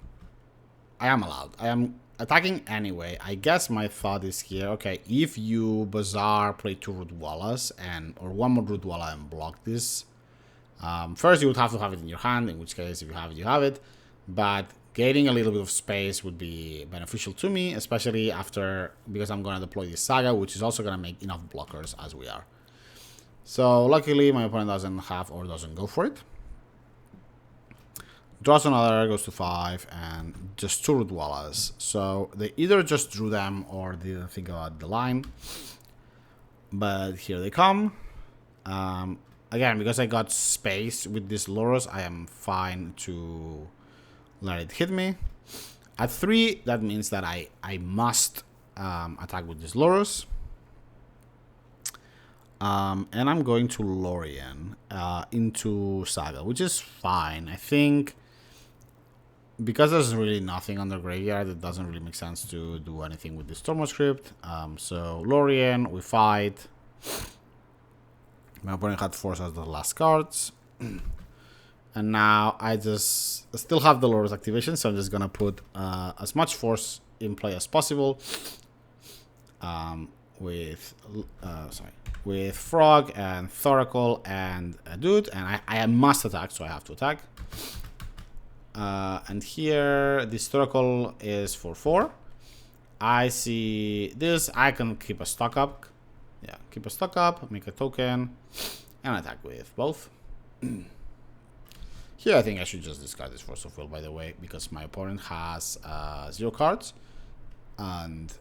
A: am allowed. I am attacking anyway. I guess my thought is here, okay, if you Bazaar, play 2 Root Wallace or 1 more Root Wallace and block this, first you would have to have it in your hand, in which case if you have it, you have it. But gaining a little bit of space would be beneficial to me, especially because I'm going to deploy this Saga, which is also going to make enough blockers as we are. So luckily my opponent doesn't have or doesn't go for it. Draws another, goes to 5, and just 2 Root Wallace. So they either just drew them or didn't think about the line. But here they come. Again, because I got space with this Lurrus, I am fine to let it hit me. At 3, that means that I must attack with this Lurrus. And I'm going to Lorien into Saga, which is fine. I think because there's really nothing on the graveyard, it doesn't really make sense to do anything with this Stormwatch Script. So Lorien, we fight. My opponent had force as the last cards. And now I just still have the Lurrus activation, so I'm just gonna put as much force in play as possible. with with Frog and Thoracle and a Dude, and I must attack, so I have to attack. And here this Thoracle is for 4. I see this. I can keep a stock up. Yeah, keep a stock up, make a token, and attack with both. Here I think I should just discard this Force of Will, by the way, because my opponent has 0 cards, and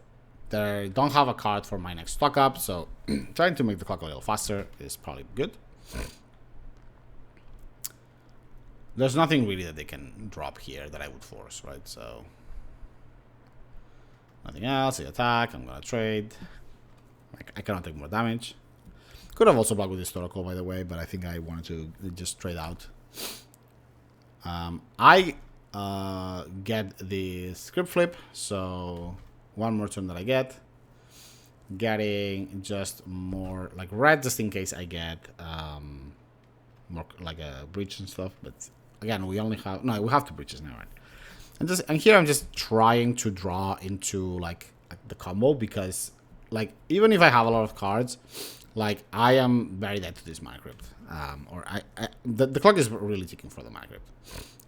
A: they don't have a card for my next stock up, so trying to make the clock a little faster is probably good. There's nothing really that they can drop here that I would force, right? So nothing else. I attack. I'm gonna trade. I cannot take more damage. Could have also blocked with historical, by the way, but I think I wanted to just trade out. I get the script flip, so one more turn that I get. Getting just more like red, just in case I get more like a breach and stuff. But again, we only have we have 2 breaches now, right? And here I'm just trying to draw into like the combo, because like even if I have a lot of cards, like I am very dead to this mana crypt. Or the clock is really ticking for the mana crypt.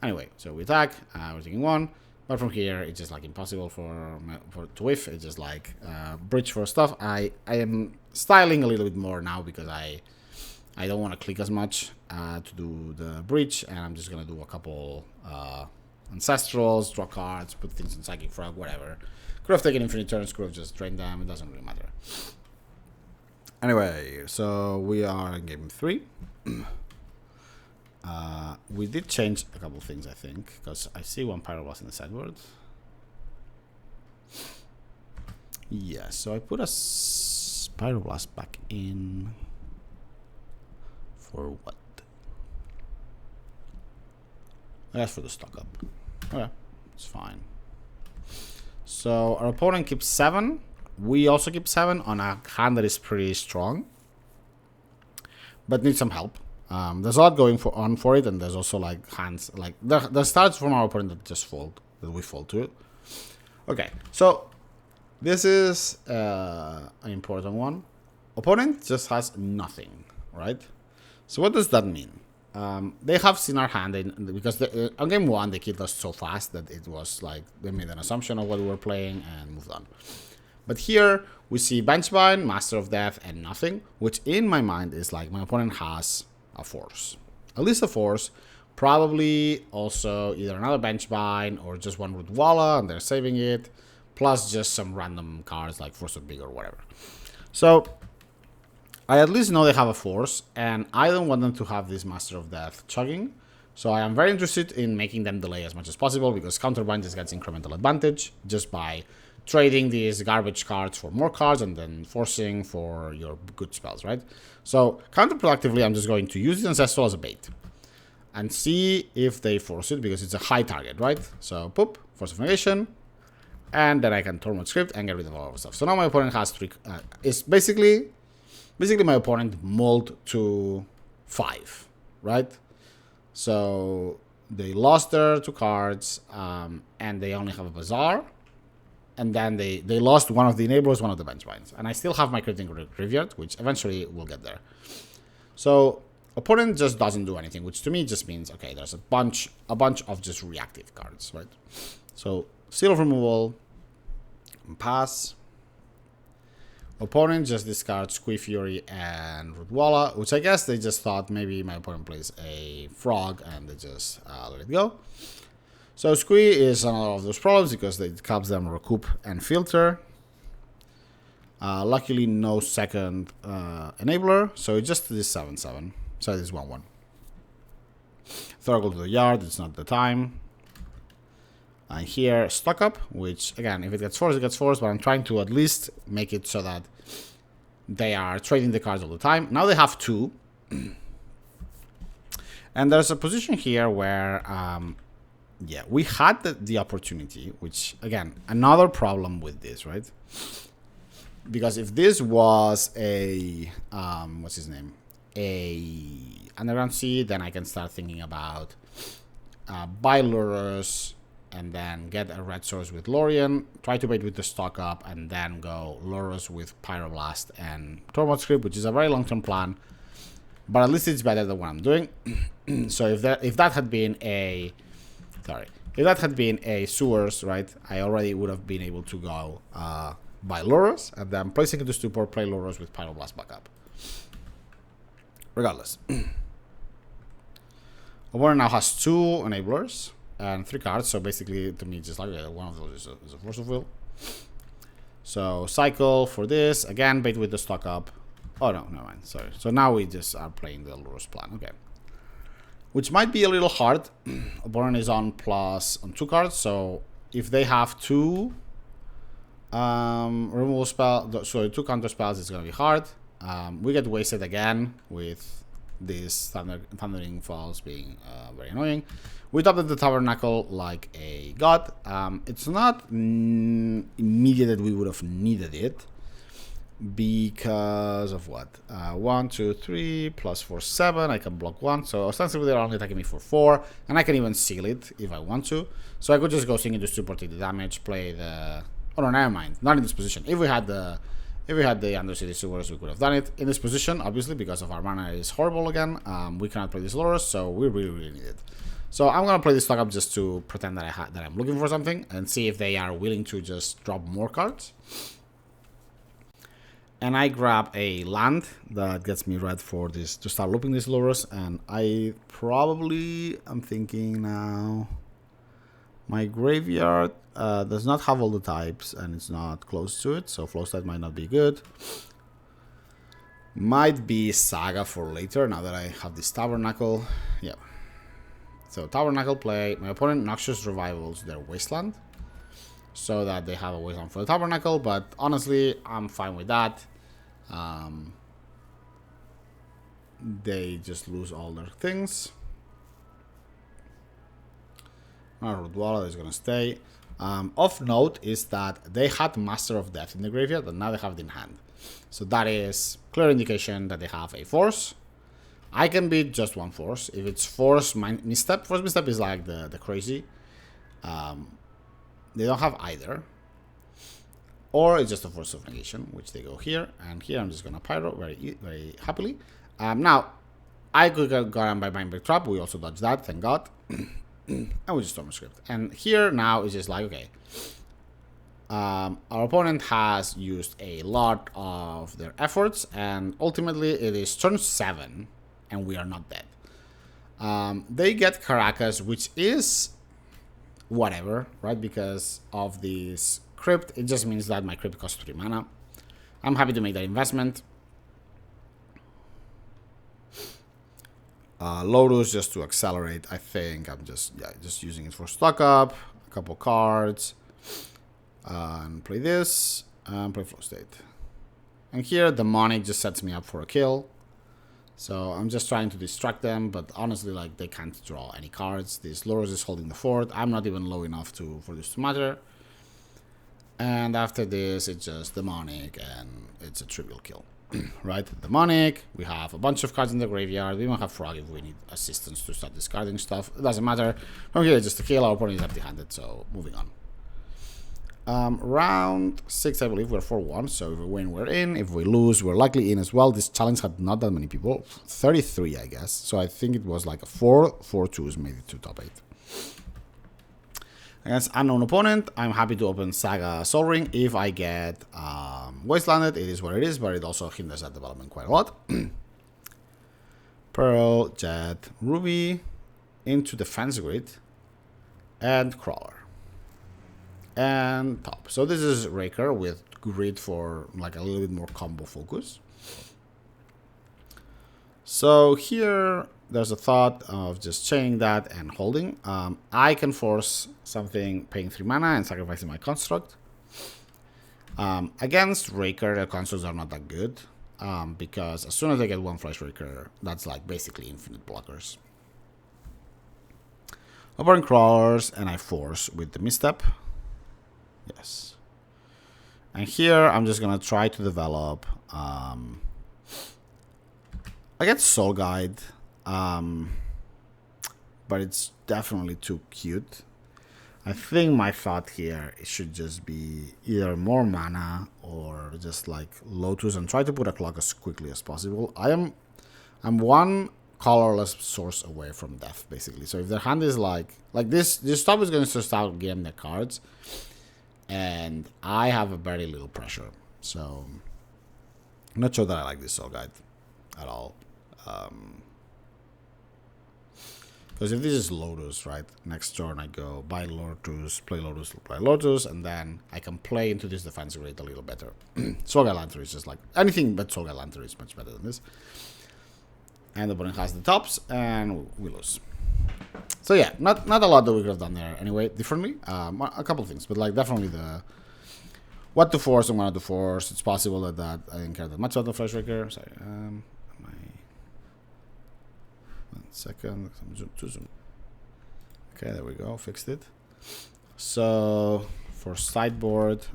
A: Anyway, so we attack. We're taking 1, but from here it's just like impossible for to whiff. It's just like bridge for stuff. I am styling a little bit more now because I don't want to click as much to do the breach, and I'm just gonna do a couple ancestrals, draw cards, put things in Psychic Frog, whatever. Could have taken infinite turns, could have just drained them. It doesn't really matter. Anyway, so we are in game 3. We did change a couple things, I think, because I see 1 Pyroblast in the sideboard. Yeah, so I put a Pyroblast back in. For what? That's for the stock up. Okay, it's fine. So our opponent keeps 7. We also keep 7 on a hand that is pretty strong, but needs some help. There's a lot going on for it, and there's also like hands like the starts from our opponent that just fold, that we fold to it. Okay, so this is an important one. Opponent just has nothing, right? So what does that mean? They have seen our hand because on game 1 they killed us so fast that it was like they made an assumption of what we were playing and moved on. But here we see Benchbind, Master of Death, and nothing, which in my mind is like my opponent has a force, at least a force, probably also either another Benchbind or just 1 Root Walla and they're saving it, plus just some random cards like Force of Big or whatever. So I at least know they have a force, and I don't want them to have this Master of Death chugging. So I am very interested in making them delay as much as possible, because Counterbind just gets incremental advantage just by trading these garbage cards for more cards and then forcing for your good spells, right? So counterproductively, I'm just going to use the Ancestral as a bait and see if they force it, because it's a high target, right? So poop, Force of Negation, and then I can Torment Script and get rid of all of stuff. So now my opponent has 3. It's basically my opponent mulled to 5, right? So they lost their 2 cards, and they only have a Bazaar. And then they lost one of the enablers, one of the Benchbinds. And I still have my Critical Graveyard, which eventually will get there. So opponent just doesn't do anything, which to me just means, okay, there's a bunch of just reactive cards, right? So Seal of Removal, pass. Opponent just discards Squee Fury and Root Walla, which I guess they just thought maybe my opponent plays a Frog and they just let it go. So Squee is another of those problems because it helps them recoup and filter. Luckily, no second enabler, so it's just this 7/7. So this 1/1. Thoracle to the yard. It's not the time. And here, stock up, which again, if it gets forced, it gets forced. But I'm trying to at least make it so that they are trading the cards all the time. Now they have 2, and there's a position here where. Yeah, we had the opportunity, which, again, another problem with this, right? Because if this was a, what's his name? A Underground Sea, then I can start thinking about buy Lurrus, and then get a red source with Lorien, try to bait with the stock up, and then go Lurrus with Pyroblast and Tormod Script, which is a very long-term plan, but at least it's better than what I'm doing. So if that had been a sewers, right, I already would have been able to go by Lurrus, and then placing into stupor, play Lurrus with Pyroblast backup. Regardless. Opponent now has 2 enablers and 3 cards, so basically to me just like one of those is a force of will. So cycle for this, again bait with the stock up. Oh no, never mind, sorry. So now we just are playing the Lurrus plan, okay. Which might be a little hard. Opponent is on plus on 2 cards, so if they have 2 removal spell, so 2 counter spells, it's gonna be hard. We get wasted again with these thundering falls being very annoying. We top the Tabernacle like a god. It's not immediate that we would have needed it because of what? 1, 2, 3 plus 4, 7. I can block 1, so ostensibly they're only attacking me for 4, and I can even seal it if I want to. So I could just go Sing into Stupor, take the damage, play the. Oh no, never mind. Not in this position. If we had the Undercity Sewers, we could have done it. In this position, obviously, because of our mana is horrible again, we cannot play this Lurrus, so we really need it. So I'm gonna play this stock up just to pretend that I'm looking for something and see if they are willing to just drop more cards. And I grab a land that gets me red for this to start looping this Lurrus, and I probably am thinking now. My graveyard does not have all the types, and it's not close to it, so flow state might not be good. Might be Saga for later, now that I have this Tabernacle. Yeah. So Tabernacle play. My opponent Noxious Revivals their Wasteland, so that they have a Wasteland for the Tabernacle, but honestly, I'm fine with that. They just lose all their things. Rudwalla is going to stay. Of note is that they had Master of Death in the graveyard, and now they have it in hand. So that is clear indication that they have a force. I can beat just 1 force. If it's force misstep, force misstep is like the crazy. They don't have either. Or it's just a force of negation, which they go here. And here I'm just going to pyro very happily. Now, I could get gotten by Mindbreak Trap. We also dodged that, thank God. And we just Tormod Script. And here now is just like, okay, our opponent has used a lot of their efforts, and ultimately it is turn 7 and we are not dead. They get Caracas, which is whatever, right? Because of this crypt, it just means that my crypt costs 3 mana. I'm happy to make that investment. Lurrus just to accelerate. I think I'm just using it for stock up, a couple cards, and play this and play flow state. And here Demonic just sets me up for a kill. So I'm just trying to distract them, but honestly, like, they can't draw any cards. This Lurrus is holding the fort. I'm not even low enough for this to matter. And after this, it's just Demonic, and it's a trivial kill. Right, Demonic, we have a bunch of cards in the graveyard. We even have Frog if we need assistance to start discarding stuff. It doesn't matter. From here, it's just a kill. Our opponent is empty-handed, so moving on. Round 6, I believe, we're 4-1, so if we win, we're in. If we lose, we're likely in as well. This challenge had not that many people. 33, I guess. So I think it was like a 4-4-2s made it to top 8. Against unknown opponent, I'm happy to open Saga Sol Ring. If I get Wastelanded, it is what it is, but it also hinders that development quite a lot. Pearl, Jet, Ruby, into Defense Grid, and Crawler. And top. So this is Raker with Grid for like a little bit more combo focus. So here, there's a thought of just chaining that and holding. I can force something paying 3 mana and sacrificing my construct. Against Raker, the constructs are not that good. Because as soon as I get 1 Flash Raker, that's like basically infinite blockers. I burn Crawlers and I force with the misstep. Yes. And here I'm just gonna try to develop I get Soul Guide. But it's definitely too cute. I think my thought here it should just be either more mana or just like Lotus and try to put a clock as quickly as possible. I'm one colorless source away from death, basically. So if their hand is like this top is going to start getting the cards, and I have a very little pressure. So I'm not sure that I like this Soul Guide at all. Because if this is Lotus, right, next turn I go buy Lotus, play Lotus, and then I can play into this defense rate a little better. Soul Guide Lantern is just like anything but Soul Guide Lantern is much better than this. And the opponent has the tops, and we lose. So yeah, not a lot that we could have done there anyway, differently. A couple of things, but like definitely the what to force and what to force. It's possible that I didn't care that much about the Flash Breaker. Sorry, 1 second. Zoom. Okay, there we go. Fixed it. So for sideboard,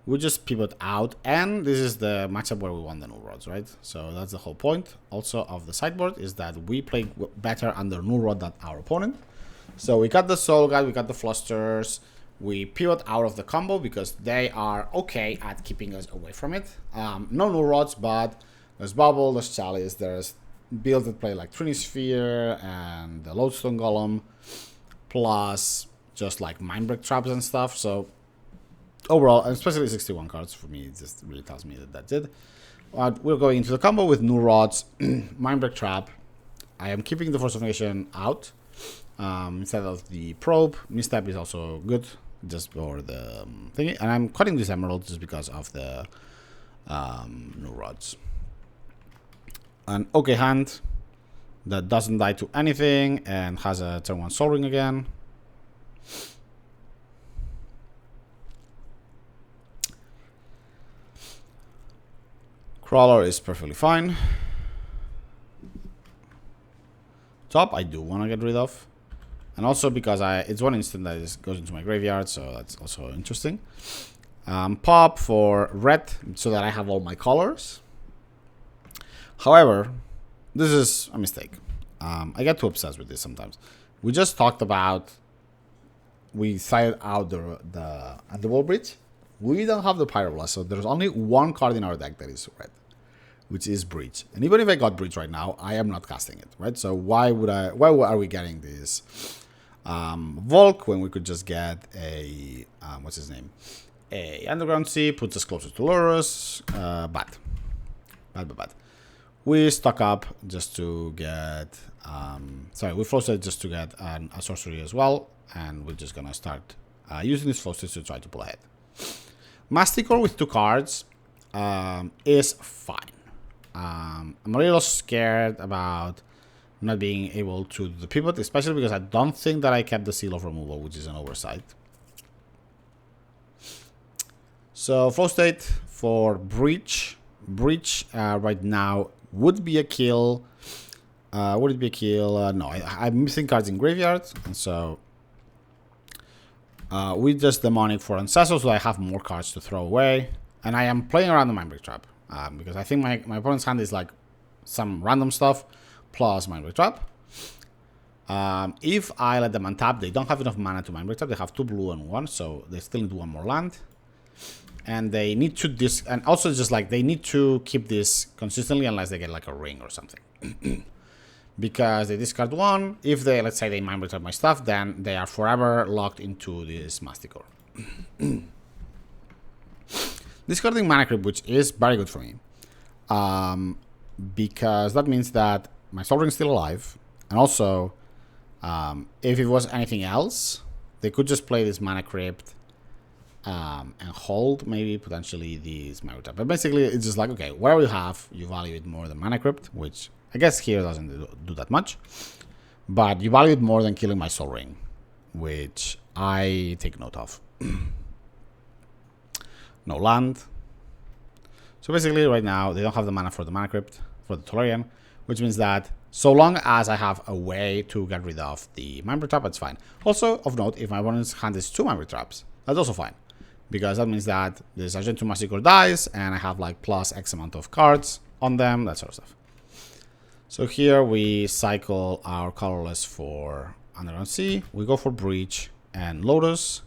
A: we just pivot out, and this is the matchup where we won the null rods, right? So that's the whole point also of the sideboard, is that we play better under null rod than our opponent. So we got the Soul Guide, we got the Flusters, we pivot out of the combo because they are okay at keeping us away from it. No null rods, but there's Bubble, there's Chalice, there's builds that play like Trinisphere and the Lodestone Golem, plus just like Mindbreak traps and stuff. So overall, especially 61 cards, for me, it just really tells me that that's it. We're going into the combo with Null Rods, Mindbreak Trap. I am keeping the Force of Negation out instead of the Probe. Misstep is also good, just for the thingy. And I'm cutting this Emerald just because of the Null Rods. An okay hand that doesn't die to anything and has a turn 1 Soul Ring again. Crawler is perfectly fine. Top, I do want to get rid of. And also because it's one instant that goes into my graveyard, so that's also interesting. Pop for red, so that I have all my colors. However, this is a mistake. I get too obsessed with this sometimes. We just talked about, we sided out the Underworld Bridge. We don't have the Pyroblast, so there's only one card in our deck that is red, which is Breach. And even if I got Breach right now, I am not casting it, right? So why are we getting this Volk when we could just get a, what's his name? A Underground Sea, puts us closer to Lurrus. Bad. We stock up just to get, we Frosted just to get a sorcery as well. And we're just gonna start using this Frosted to try to pull ahead. Masticore with 2 cards is fine. I'm a little scared about not being able to do the pivot, especially because I don't think that I kept the Seal of Removal, which is an oversight. So flow state for Breach. Breach right now would be a kill. Would it be a kill? No, I'm missing cards in graveyard, and so we just Demonic for Ancestral, so I have more cards to throw away. And I am playing around the Mindbreak Trap because I think my opponent's hand is like some random stuff plus Mindbreak Trap. If I let them untap, they don't have enough mana to Mindbreak Trap. They have 2 blue and 1, so they still need 1 more land. And they need to and also just like they need to keep this consistently unless they get like a ring or something. Because they discard 1. If they, let's say, they Mindbreak Trap my stuff, then they are forever locked into this Masticore. Discarding Mana Creep, which is very good for me. Because that means that my Soul Ring is still alive. And also, if it was anything else, they could just play this Mana Crypt and hold maybe potentially these Mindbreak Trap. But basically, it's just like, okay, whatever you have, you value it more than Mana Crypt, which I guess here doesn't do that much. But you value it more than killing my Soul Ring, which I take note of. No land. So basically right now they don't have the mana for the Mana Crypt, for the Tolarian, which means that so long as I have a way to get rid of the Mindbreak Trap, that's fine. Also of note, if my opponent's hand is 2 Mindbreak Traps, that's also fine. Because that means that the Sergeant 2 Masticore dies and I have like plus X amount of cards on them, that sort of stuff. So here we cycle our colorless for Underground Sea. We go for Breach. and Lurrus.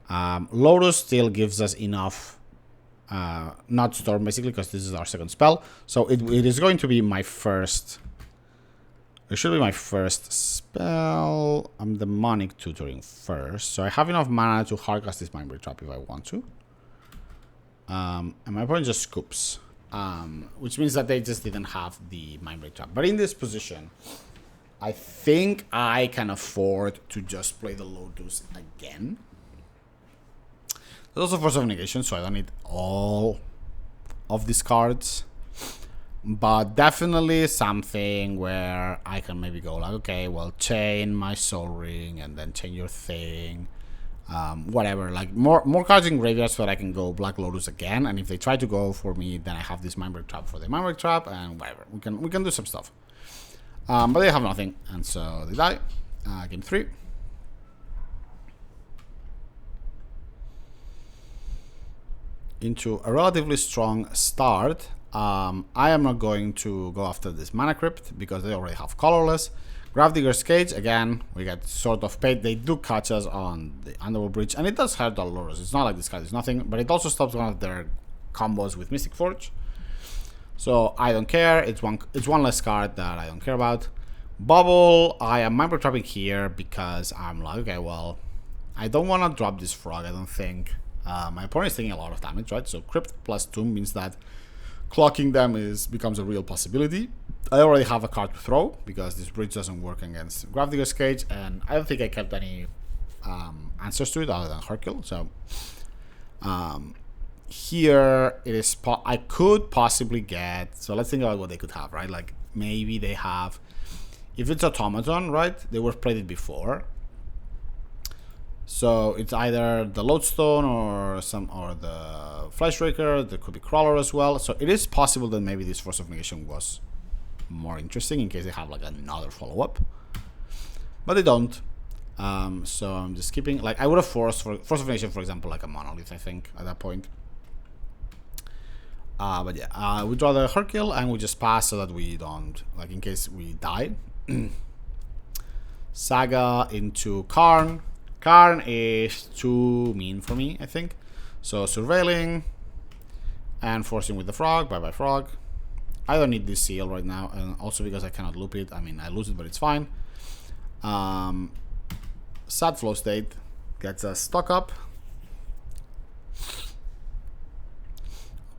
A: Lurrus still gives us enough not Storm, basically, because this is our second spell. So it is going to be my first... It should be my first spell. I'm Demonic Tutoring first. So I have enough mana to hardcast this Mindbreak Trap if I want to. And my opponent just scoops. Which means that they just didn't have the Mindbreak Trap. But in this position, I think I can afford to just play the Lotus again. There's also Force of Negation, so I don't need all of these cards. But definitely something where I can maybe go like, okay, well, chain my Soul Ring and then chain your thing. Whatever, like more cards in graveyard so that I can go Black Lotus again. And if they try to go for me, then I have this Mindbreak Trap for the Mindbreak Trap and whatever. We can do some stuff. But they have nothing, and so they die. Game 3. Into a relatively strong start. I am not going to go after this Mana Crypt because they already have Colorless. Gravedigger's Cage, again, we get sort of paid. They do catch us on the Underworld Bridge, and it does hurt the Lurrus. It's not like this card is nothing, but it also stops one of their combos with Mystic Forge. So I don't care. It's one less card that I don't care about. Bubble, I am Mindbreak Trapping here because I'm like, okay, well, I don't want to drop this frog, I don't think. My opponent is taking a lot of damage, right? So Crypt plus Tomb means that clocking them becomes a real possibility. I already have a card to throw because this bridge doesn't work against Gravedigger's Cage, and I don't think I kept any answers to it other than Hercule. So here it is. I could possibly get. So let's think about what they could have, right? Like maybe they have. If it's Automaton, right? They were played it before. So it's either the Lodestone or the Fleshraker. There could be Crawler as well. So it is possible that maybe this Force of Negation was more interesting in case they have like another follow-up. But they don't. So I'm just keeping, like, I would have Force of Negation, for example, like a Monolith, I think, at that point. But yeah, we draw the Hercule and we just pass so that we don't, like, in case we die. Saga into Karn. Karn is too mean for me, I think. So Surveilling and forcing with the Frog. Bye-bye Frog. I don't need this seal right now, and also because I cannot loop it. I mean, I lose it, but it's fine. Sad Flow State gets a stock up.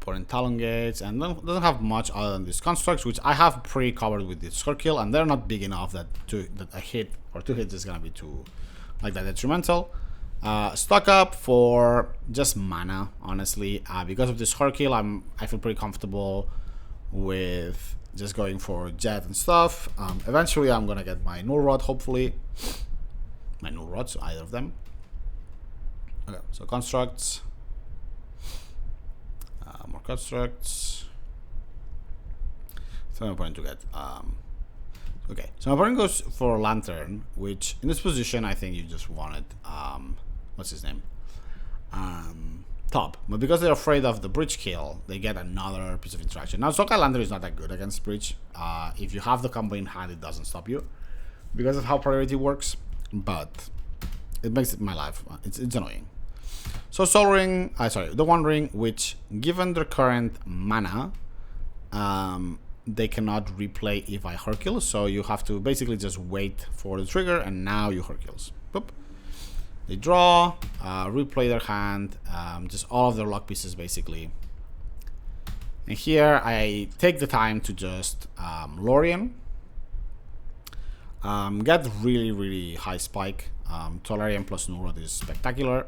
A: Opponent Talon Gates, and doesn't have much other than these constructs, which I have pre-covered with this Hercule, and they're not big enough that a hit or 2 hits is gonna be too like that detrimental. Stock up for just mana, honestly. Because of this Hercule, I feel pretty comfortable with just going for Jet and stuff. Eventually, I'm gonna get my Null Rod, hopefully. My Null Rods, either of them. Okay, so constructs. More constructs. So I'm going to get. Okay, so my opponent goes for Lantern, which in this position I think you just wanted. What's his name? Top. But because they're afraid of the bridge kill, they get another piece of interaction. Now, Sokai Lantern is not that good against bridge. If you have the combo in hand, it doesn't stop you because of how priority works. But it makes my life. It's annoying. So Soul Ring, the One Ring, which given their current mana, they cannot replay if I Hercule. So you have to basically just wait for the trigger, and now you Hercules. Boop. They draw, replay their hand, just all of their luck pieces basically. And here I take the time to just Lorien. Get really, really high spike. Tolarian plus Nurod is spectacular.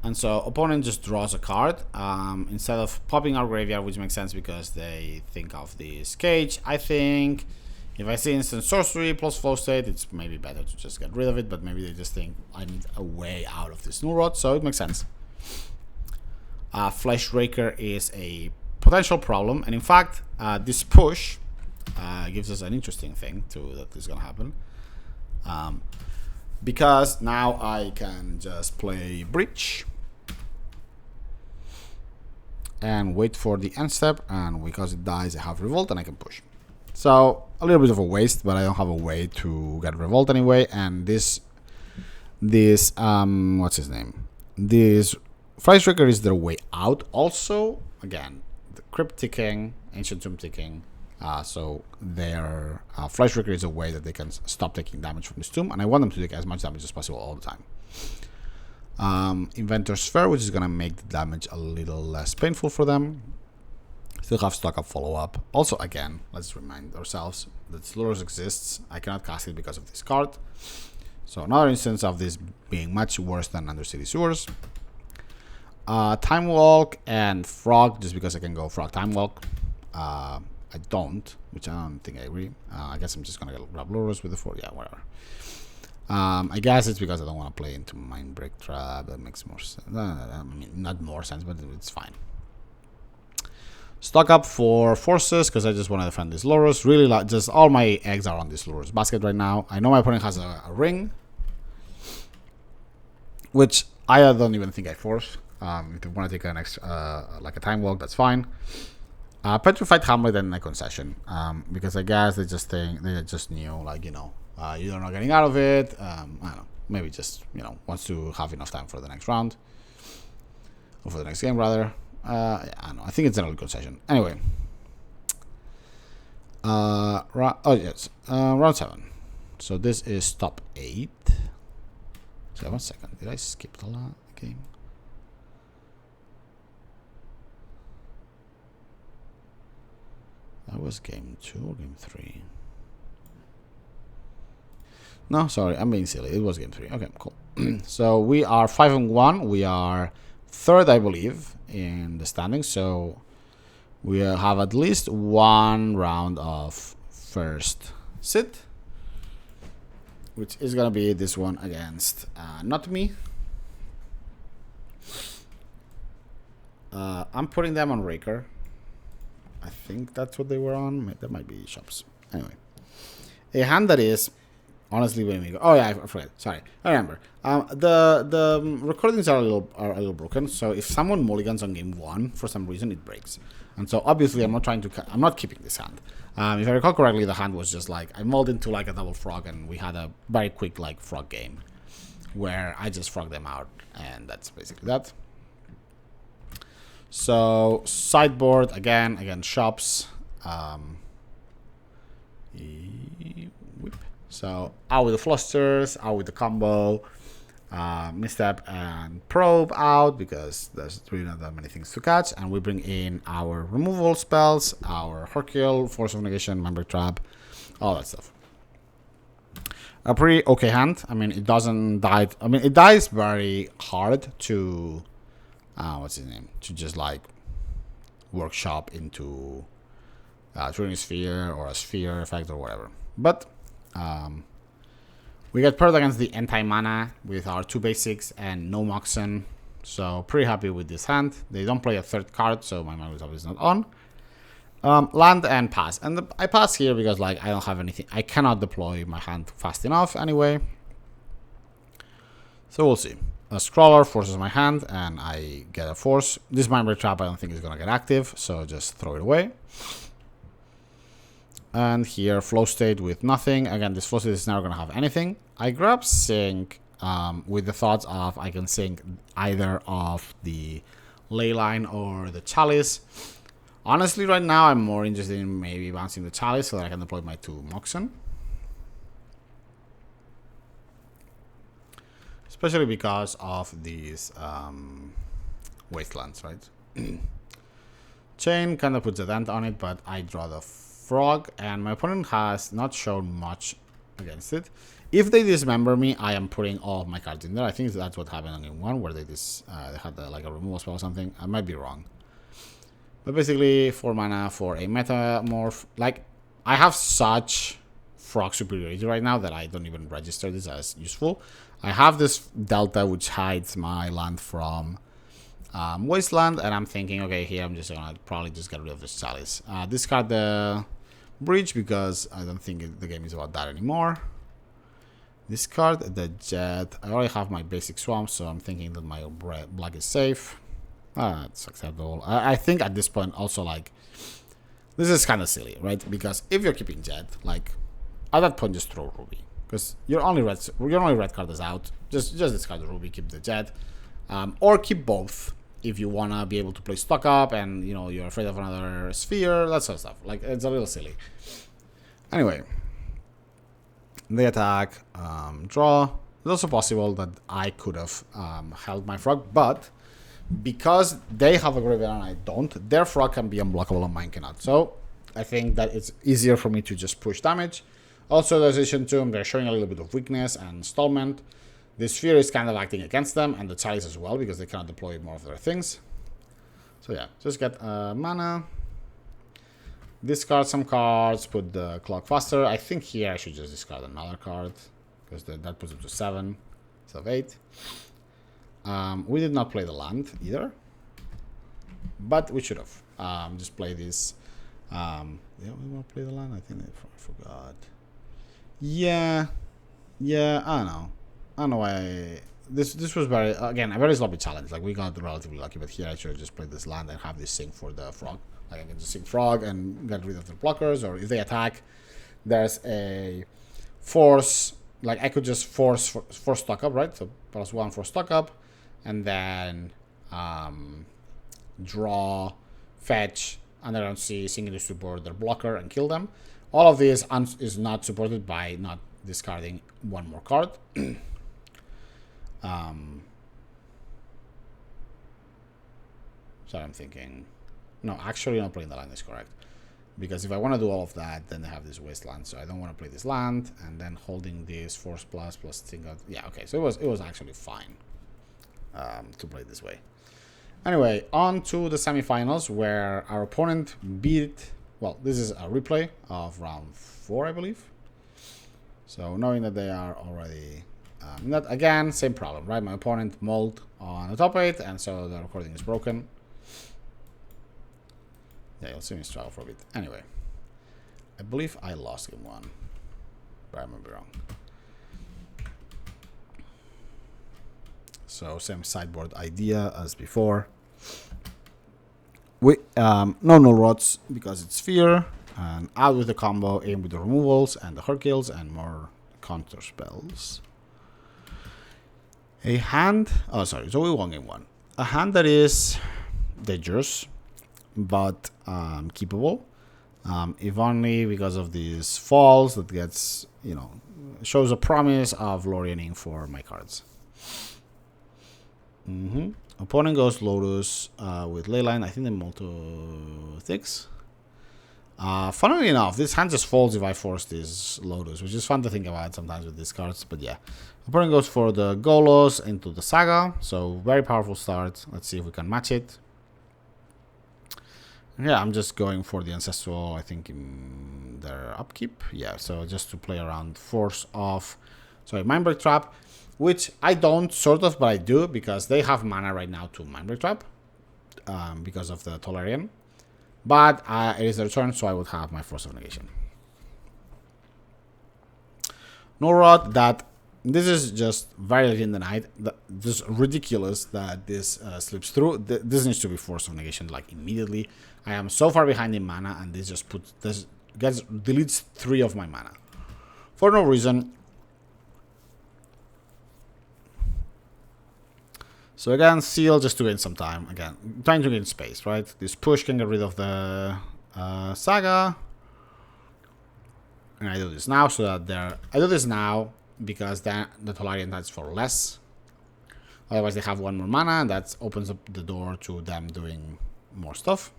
A: And so opponent just draws a card instead of popping our graveyard, which makes sense because they think of this cage. I think if I see instant sorcery plus flow state, it's maybe better to just get rid of it, but maybe they just think I need a way out of this Null Rod, so it makes sense. Fleshraker is a potential problem, and in fact, this push gives us an interesting thing too that is gonna happen. Because now I can just play Breach and wait for the end step, and because it dies I have Revolt and I can push. So a little bit of a waste, but I don't have a way to get revolt anyway. And this what's his name? This Fly Striker is their way out. Also, again, the crypt ticking, ancient tomb ticking. So their Fly Striker is a way that they can stop taking damage from this tomb, and I want them to take as much damage as possible all the time. Inventor Sphere, which is gonna make the damage a little less painful for them. Still have stock up follow up. Also, again, let's remind ourselves that Lurrus exists. I cannot cast it because of this card. So another instance of this being much worse than Undercity Sewers. Time Walk and Frog, just because I can go Frog Time Walk. I don't, which I don't think I agree. I guess I'm just gonna grab Lurrus with the 4. Yeah, whatever. I guess it's because I don't want to play into Mind Break Trap. That makes more sense. I mean, not more sense, but it's fine. Stock up for forces because I just want to defend this Lurrus. Really, like, just all my eggs are on this Lurrus basket right now. I know my opponent has a ring, which I don't even think I force. If you want to take an extra, like a time walk, that's fine. Petrified Hamlet and a concession, because I guess they just knew, like, you know, you're not getting out of it. I don't know, maybe just, you know, wants to have enough time for the next round, or for the next game rather. I don't know. I think it's an early concession. Anyway, round 7. So this is top 8. So 1 second. Did I skip the game? That was game 2 or game 3? No, sorry, I'm being silly. It was game 3. Okay, cool. So we are 5-1. We are 3rd, I believe, in the standings. So we have at least 1 round of first sit, which is gonna be this one against not me. I'm putting them on Raker. I think that's what they were on. That might be shops. Anyway, a hand that is honestly when we go. Oh yeah, I forget. Sorry, I remember. The recordings are a little broken. So if someone mulligans on game 1 for some reason, it breaks. And so obviously I'm not keeping this hand. If I recall correctly, the hand was just like I mulled into like a double frog, and we had a very quick like frog game where I just frogged them out, and that's basically that. So sideboard again shops. Whip. So out with the flusters, out with the combo, misstep and probe out because there's really not that many things to catch, and we bring in our removal spells, our Hercule, Force of Negation, Member Trap, all that stuff. A pretty okay hand. I mean, it doesn't die. I mean, it dies very hard to what's his name? To just like workshop into Turing Sphere or a Sphere effect or whatever. But we get paired against the anti-mana with our 2 basics and no Moxen. So pretty happy with this hand. They don't play a 3rd card, so my mana is not on. Land and pass. And I pass here because like I don't have anything. I cannot deploy my hand fast enough anyway. So we'll see. A Scrawler forces my hand, and I get a force. This Mind Break Trap I don't think is going to get active, so just throw it away. And here, Flow State with nothing. Again, this Flow State is never going to have anything. I grab Sync with the thoughts of I can sync either of the Leyline or the Chalice. Honestly, right now, I'm more interested in maybe bouncing the Chalice so that I can deploy my 2 Moxen. Especially because of these wastelands, right? Chain kind of puts a dent on it, but I draw the frog, and my opponent has not shown much against it. If they dismember me, I am putting all of my cards in there. I think that's what happened on game 1, where they had like a removal spell or something. I might be wrong. But basically, 4 mana for a Metamorph. Like, I have such frog superiority right now that I don't even register this as useful. I have this Delta which hides my land from Wasteland, and I'm thinking, okay, here I'm just gonna probably just get rid of this Chalice. Discard the Bridge because I don't think the game is about that anymore. Discard the Jet. I already have my basic swamp, so I'm thinking that my black is safe. It's acceptable. I think at this point also like This is kind of silly, right? Because if you're keeping Jet, like, at that point, just throw Ruby. Because your only red card is out. Just discard the Ruby, keep the Jet. Or keep both if you want to be able to play stock up and, you know, you're afraid of another sphere, that sort of stuff. Like, it's a little silly. Anyway, they attack, draw. It's also possible that I could have held my frog, but because they have a graveyard and I don't, their frog can be unblockable and mine cannot. So I think that it's easier for me to just push damage. Also, the Decision Tomb, they're showing a little bit of weakness and installment. This sphere is kind of acting against them, and the Chalice as well, because they cannot deploy more of their things. So yeah, just get mana. Discard some cards, put the clock faster. I think here I should just discard another card, because that puts them to 7 instead of 8. We did not play the land either, but we should have. Just play this. Yeah, we want to play the land? I think I forgot. Yeah, I don't know why. This was very, again, a very sloppy challenge. Like, we got relatively lucky, but here I should have just played this land and have this sync for the frog. Like, I can just sync frog and get rid of the blockers, or if they attack, there's a force. Like, I could just force stock up, right? So +1 for stock up, and then draw, fetch, underground sea, sink into support their blocker and kill them. All of this is not supported by not discarding one more card. So I'm thinking, no, actually not playing the land is correct, because if I want to do all of that, then they have this wasteland, so I don't want to play this land, and then holding this force plus thing out. Yeah, okay, so it was actually fine to play this way. Anyway, on to the semifinals, where our opponent beat. Well, this is a replay of round 4, I believe. So knowing that they are already that, again, same problem, right? My opponent mulled on the top 8, and so the recording is broken. Yeah, you'll see me struggle for a bit. Anyway, I believe I lost game 1, but I might be wrong. So same sideboard idea as before. We no null rods because it's fear, and out with the combo, aim with the removals and the hurt kills and more counter spells. A hand, oh sorry, so we won game 1. A hand that is dangerous, but keepable. If only because of these falls that gets, you know, shows a promise of Loriening for my cards. Opponent goes Lurrus with Leyline. I think they multi-thix. Funnily enough, this hand just folds if I force this Lurrus, which is fun to think about sometimes with these cards. But yeah, opponent goes for the Golos into the Saga. So very powerful start. Let's see if we can match it. Yeah, I'm just going for the Ancestral, I think, in their upkeep. Yeah, so just to play around force of, sorry, Mindbreak Trap, which I don't, sort of, but I do, because they have mana right now to Mindbreak Trap, because of the Tolarian. But it is their turn, so I would have my Force of Negation. No Rod, that this is just very late in the night. Just ridiculous that this slips through. This needs to be Force of Negation like immediately. I am so far behind in mana, and this just deletes 3 of my mana for no reason. So again, seal just to gain some time. Again, trying to gain space, right? This push can get rid of the Saga. And I do this now so that I do this now because then the Tolarian dies for less. Otherwise, they have 1 more mana, and that opens up the door to them doing more stuff.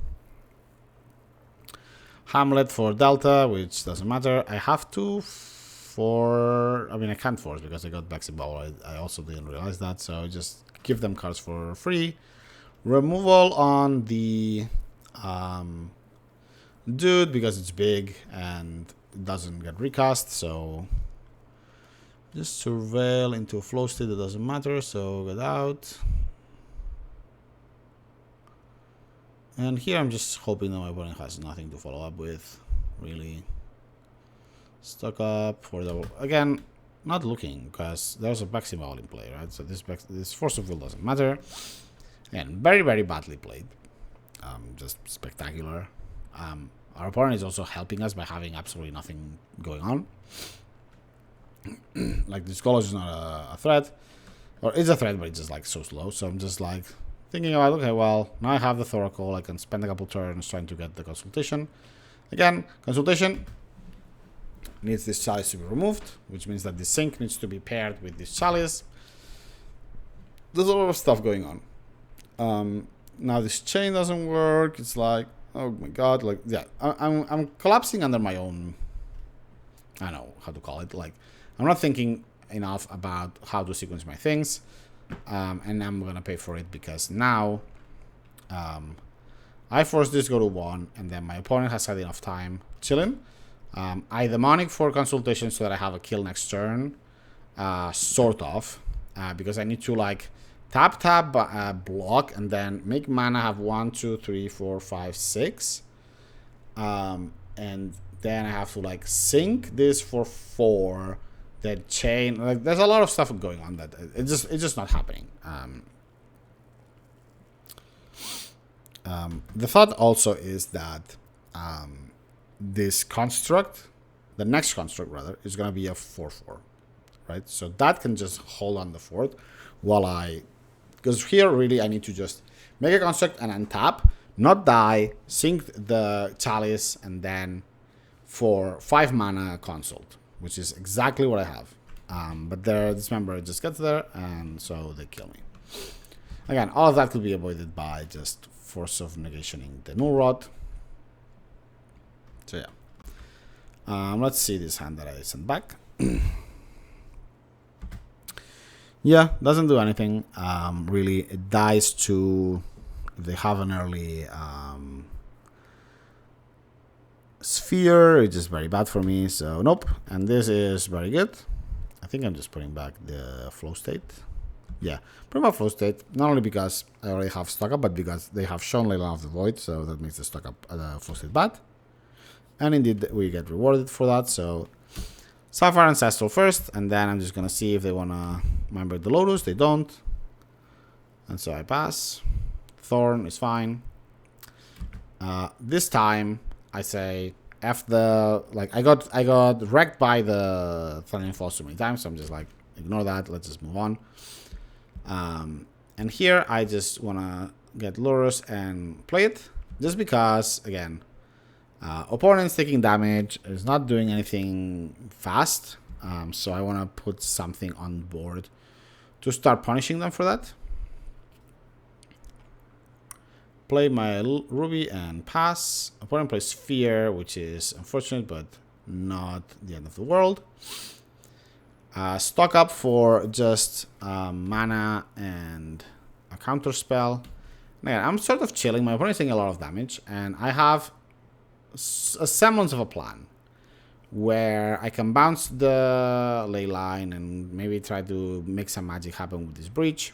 A: Hamlet for Delta, which doesn't matter. I have to I mean, I can't force because I got Baxi Bubble. I also didn't realize that, so just give them cards for free. Removal on the dude because it's big and it doesn't get recast, so just surveil into a flow state that doesn't matter, so get out. And here I'm just hoping that my opponent has nothing to follow up with, really. Stuck up for the, again, not looking because there's a Baxi in play, right? So this Force of Will doesn't matter. Again, very, very badly played. Just spectacular. Our opponent is also helping us by having absolutely nothing going on. Like this Colossus is not a threat. Or it's a threat, but it's just like so slow. So I'm just like thinking about, okay, well, now I have the Thoracle. I can spend a couple turns trying to get the Consultation. Again, Consultation needs this Chalice to be removed, which means that the Sync needs to be paired with this Chalice. There's a lot of stuff going on. Now this chain doesn't work. It's like, oh my god, like, yeah, I'm collapsing under my own, I don't know how to call it. Like, I'm not thinking enough about how to sequence my things, and I'm gonna pay for it because now I force this go to 1, and then my opponent has had enough time chilling. I demonic for Consultation so that I have a kill next turn, sort of, because I need to like tap, block, and then make mana have 1, 2, 3, 4, 5, 6, and then I have to like sync this for 4. That chain, like, there's a lot of stuff going on that it's just not happening. The thought also is that this construct, the next construct rather, is gonna be a 4/4, right? So that can just hold on the fort while because here really I need to just make a construct and untap, not die, sync the Chalice, and then for 5 mana consult, which is exactly what I have. But this member just gets there, and so they kill me. Again, all of that could be avoided by just force of negationing the Null Rod. So yeah. Let's see this hand that I sent back. Yeah, doesn't do anything. Really, it dies to if they have an early Sphere. It's just very bad for me, so nope. And this is very good. I think I'm just putting back the flow state. Yeah, putting back flow state, not only because I already have stock up, but because they have shown Leyline of the Void, so that makes the stock up flow state bad. And indeed, we get rewarded for that. So Sapphire Ancestral first, and then I'm just gonna see if they wanna remember the Lurrus. They don't, and so I pass. Thorn is fine. This time I say F the, like, I got wrecked by the Thundering Falls so many times, so I'm just like, ignore that, let's just move on. And here I just wanna get Lurrus and play it, just because, again, opponent's taking damage, is not doing anything fast, so I wanna put something on board to start punishing them for that. Play my Ruby and pass. Opponent plays Sphere, which is unfortunate, but not the end of the world. Stock up for just mana and a counter spell. Again, I'm sort of chilling. My opponent is taking a lot of damage, and I have a semblance of a plan where I can bounce the ley line and maybe try to make some magic happen with this breach.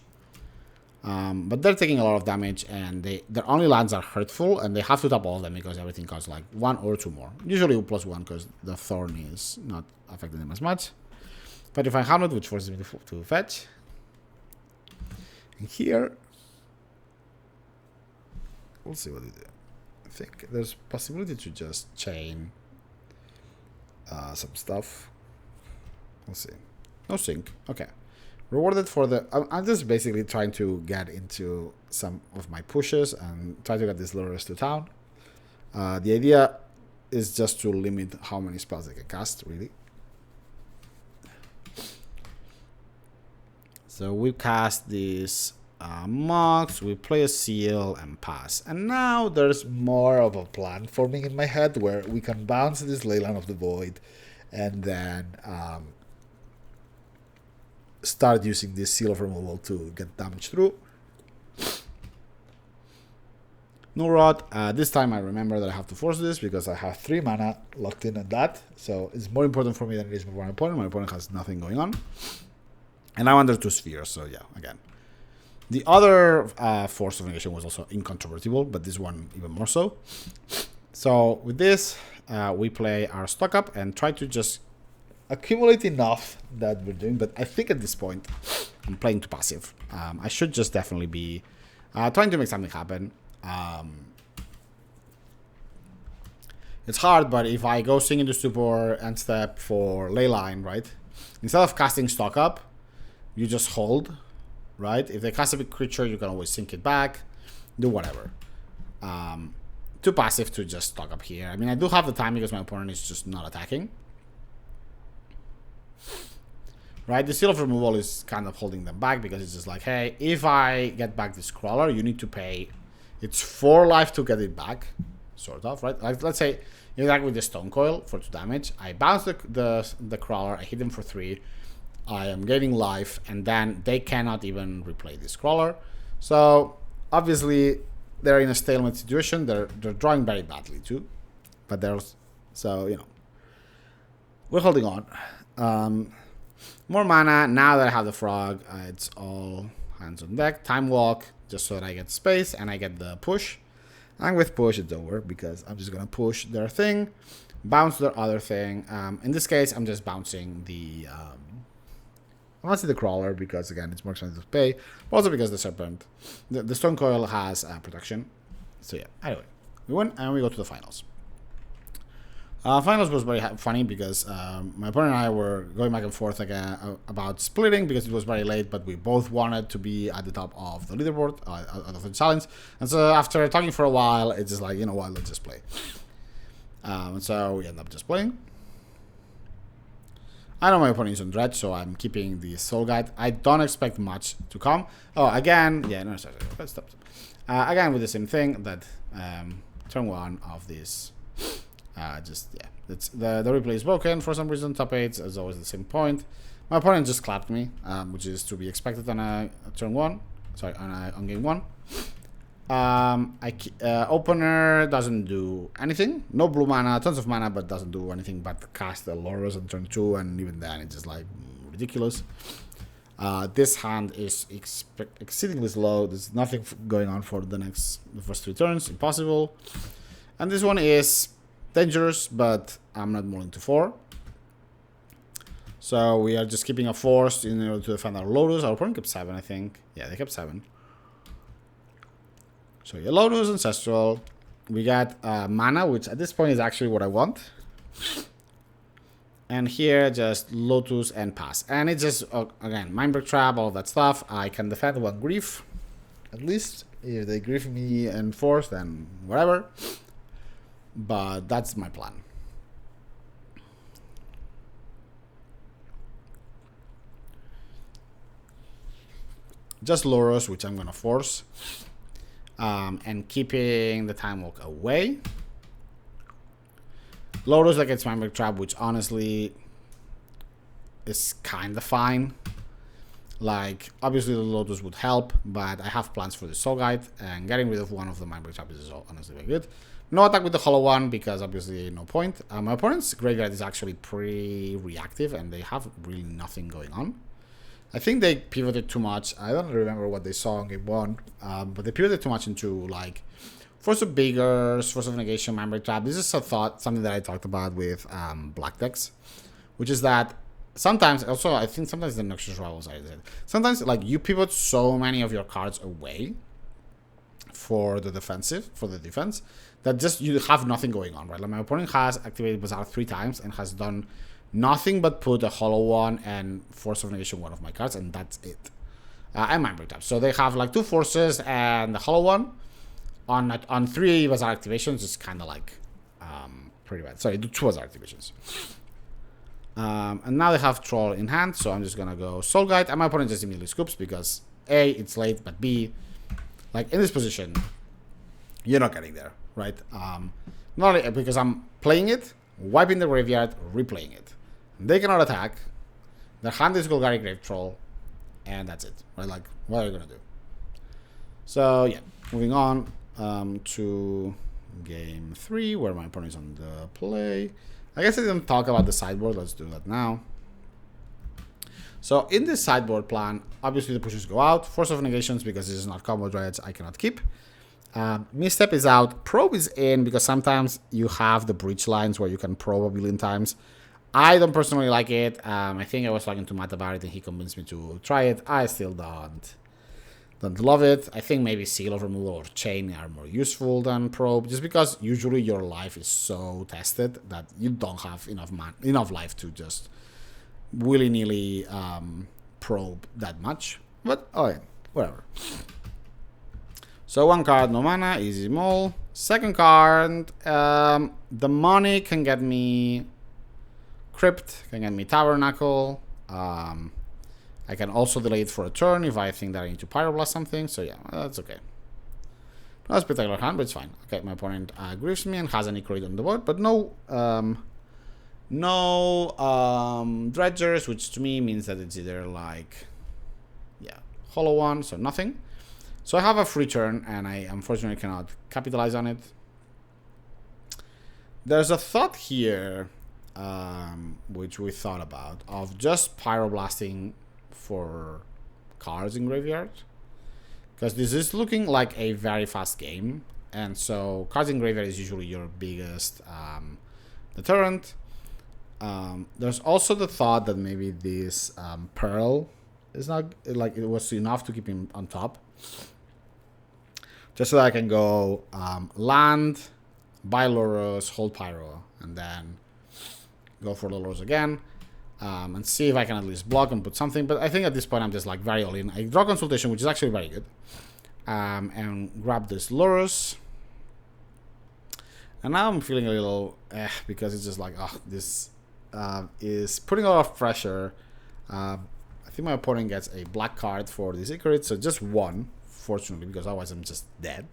A: But they're taking a lot of damage, and their only lands are hurtful, and they have to tap all of them because everything costs like 1 or 2 more. Usually +1 because the Thorn is not affecting them as much. But if I hamlet, which forces me to fetch. And here, we'll see what they do. I think there's possibility to just chain some stuff. We'll see. No sync. Okay. Rewarded for the... I'm just basically trying to get into some of my pushes and try to get this Lurrus to town. The idea is just to limit how many spells I can cast, really. So we cast these Mox, we play a Seal and pass. And now there's more of a plan forming in my head where we can bounce this Leyline of the Void and then... start using this Seal of Removal to get damage through. Null Rod. This time I remember that I have to force this because I have 3 mana locked in on that. So it's more important for me than it is for my opponent. My opponent has nothing going on. And I'm under 2 spheres, so yeah, again. The other force of negation was also incontrovertible, but this one even more so. So with this, we play our stock up and try to just accumulate enough that we're doing, but I think at this point I'm playing too passive. I should just definitely be trying to make something happen. It's hard, but if I go Sing into Stupor and step for Leyline, right? Instead of casting stock up, you just hold, right? If they cast a big creature, you can always sink it back, do whatever. Too passive to just stock up here. I mean, I do have the time because my opponent is just not attacking. Right? The Seal of Removal is kind of holding them back because it's just like, hey, if I get back this Crawler, you need to pay. It's 4 life to get it back, sort of, right? Like, let's say you attack with the Stone Coil for 2 damage. I bounce the Crawler, I hit them for 3. I am gaining life, and then they cannot even replay this Crawler. So, obviously, they're in a stalemate situation. They're drawing very badly too, but there's we're holding on. More mana now that I have the frog. It's all hands on deck. Time walk just so that I get space and I get the push. And with push it's over because I'm just gonna push their thing, bounce their other thing. In this case, I'm just bouncing the. I'm not saying the Crawler because again it's more expensive to pay, but also because the Serpent, the Stone Coil has protection. So yeah. Anyway, we win and we go to the finals. Finals was very funny because my opponent and I were going back and forth about splitting because it was very late, but we both wanted to be at the top of the leaderboard, out of the challenge. And so after talking for a while, it's just like, you know what, let's just play. And so we end up just playing. I know my opponent is on Dredge, so I'm keeping the Soul Guide. I don't expect much to come. Oh, again, yeah, no, sorry. Stop. Again, with the same thing that turn 1 of this. It's the replay is broken for some reason. Top 8 is always the same point. My opponent just clapped me, which is to be expected on a turn 1. Sorry, on game 1. Opener doesn't do anything. No blue mana, tons of mana, but doesn't do anything but cast the Lurrus on turn 2, and even then it's just like ridiculous. This hand is exceedingly slow. There's nothing going on for the first 3 turns. Impossible. And this one is dangerous, but I'm not moving to 4. So we are just keeping a force in order to defend our Lotus. Our opponent kept 7, I think. Yeah, they kept 7. So yeah, Lotus, Ancestral. We got mana, which at this point is actually what I want. And here, just Lotus and pass. And it's just, again, Mindbreak Trap, all of that stuff. I can defend 1 Grief, at least. If they grief me and force, then whatever. But that's my plan. Just Lurrus, which I'm going to force. And keeping the Time Walk away. Lotus against Mindbreak Trap, which honestly is kind of fine. Like, obviously the Lotus would help, but I have plans for the Soul Guide, and getting rid of one of the Mindbreak Trap is honestly very good. No attack with the Hollow One, because obviously no point. My opponent's graveyard is actually pretty reactive, and they have really nothing going on. I think they pivoted too much. I don't remember what they saw in game 1, but they pivoted too much into, like, Force of Beggars, Force of Negation, Mindbreak Trap. This is something that I talked about with black decks, which is that sometimes, also I think sometimes the Noxious Rivals I did. Sometimes like you pivot so many of your cards away for the defense, that just you have nothing going on, right? Like my opponent has activated Bazaar 3 times and has done nothing but put a Hollow One and Force of Negation one of my cards, and that's it. And Mindbreak Trap. So they have like 2 forces and the Hollow One. On 3 Bazaar activations is kind of like pretty bad. Sorry, 2 Bazaar activations. And now they have Troll in hand, so I'm just gonna go Soul Guide, and my opponent just immediately scoops because A, it's late, but B, like in this position, you're not getting there, right? Not only because I'm playing it, wiping the graveyard, replaying it. They cannot attack. Their hand is Golgari Grave Troll, and that's it, right? Like, what are you gonna do? So yeah, moving on to game 3, where my opponent is on the play. I guess I didn't talk about the sideboard. Let's do that now. So in this sideboard plan, obviously the pushes go out. Force of Negations, because this is not combo dredge, I cannot keep. Misstep is out. Probe is in, because sometimes you have the breach lines where you can probe a billion times. I don't personally like it. I think I was talking to Matt about it and he convinced me to try it. I still don't. Don't love it. I think maybe seal of removal or chain are more useful than probe, just because usually your life is so tested that you don't have enough life to just willy-nilly probe that much. But okay, whatever. So one card, no mana, easy mole. Second card, the money can get me Crypt, can get me Tabernacle. I can also delay it for a turn if I think that I need to Pyroblast something. So yeah, that's okay. Not a spectacular hand, but it's fine. Okay, my opponent griefs me and has an Icoric on the board, but no Dredgers, which to me means that it's either like, yeah, Hollow One, so nothing. So I have a free turn, and I unfortunately cannot capitalize on it. There's a thought here, which we thought about, of just Pyroblasting for cards in graveyard, because this is looking like a very fast game, and so cards in graveyard is usually your biggest deterrent. There's also the thought that maybe this Pearl is not, like, it was enough to keep him on top, just so that I can go land, buy Lurrus, hold Pyro, and then go for the Lurrus again. And see if I can at least block and put something. But I think at this point I'm just like very all in. I draw Consultation, which is actually very good, and grab this Lurrus. And now I'm feeling a little because it's just like, oh, this is putting a lot of pressure. I think my opponent gets a black card for this Icoric, so just one, fortunately, because otherwise I'm just dead.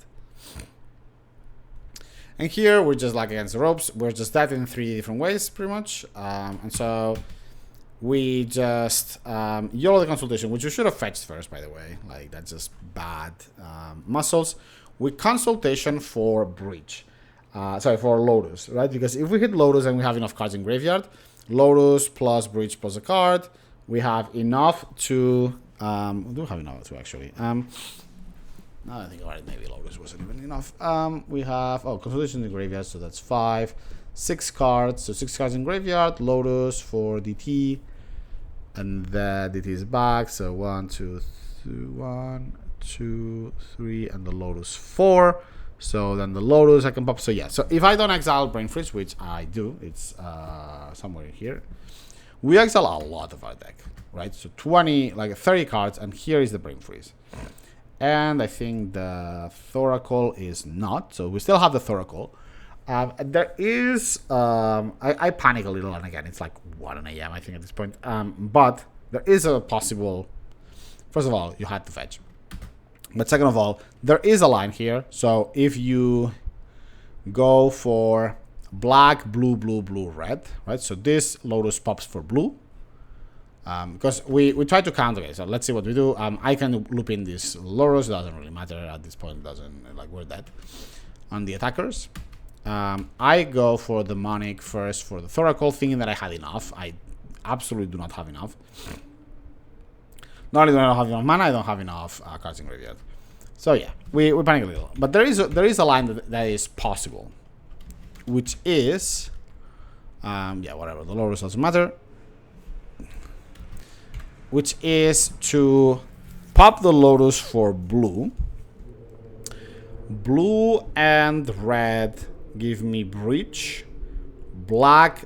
A: And here we're just like against the ropes. We're just dead in 3 different ways, pretty much. And so we just YOLO the Consultation, which you should have fetched first, by the way. Like, that's just bad muscles. We Consultation for Breach. Sorry, for Lotus, right? Because if we hit Lotus and we have enough cards in graveyard, Lotus plus Breach plus a card, we have enough to... we do have enough to, actually. Now I think about it, maybe Lotus wasn't even enough. We have... Oh, Consultation in the graveyard, so that's 5. 6 cards, so 6 cards in graveyard. Lotus for DT. And the DT is back, so 1, 2, 3, and the Lotus 4. So then the Lotus I can pop. So yeah, so if I don't exile Brain Freeze, which I do, it's somewhere here. We exile a lot of our deck, right? So 20, like 30 cards, and here is the Brain Freeze. And I think the Thoracle is not, so we still have the Thoracle. There is, I panic a little, and again, it's like 1 AM, I think, at this point. But there is a possible, first of all, you had to fetch. But second of all, there is a line here. So if you go for black, blue, blue, blue, red, right? So this Lotus pops for blue. Because we try to counter it. So let's see what we do. I can loop in this Lurrus. Doesn't really matter at this point. Doesn't, like, we're dead on the attackers. I go for the Monic first for the Thoracle, thinking that I had enough. I absolutely do not have enough. Not only do I not have enough mana, I don't have enough cards in graveyard. So yeah, we panic a little. But there is a line that is possible, which is yeah, whatever. The Lurrus doesn't matter. Which is to pop the Lotus for blue. Blue and red give me Breach. Black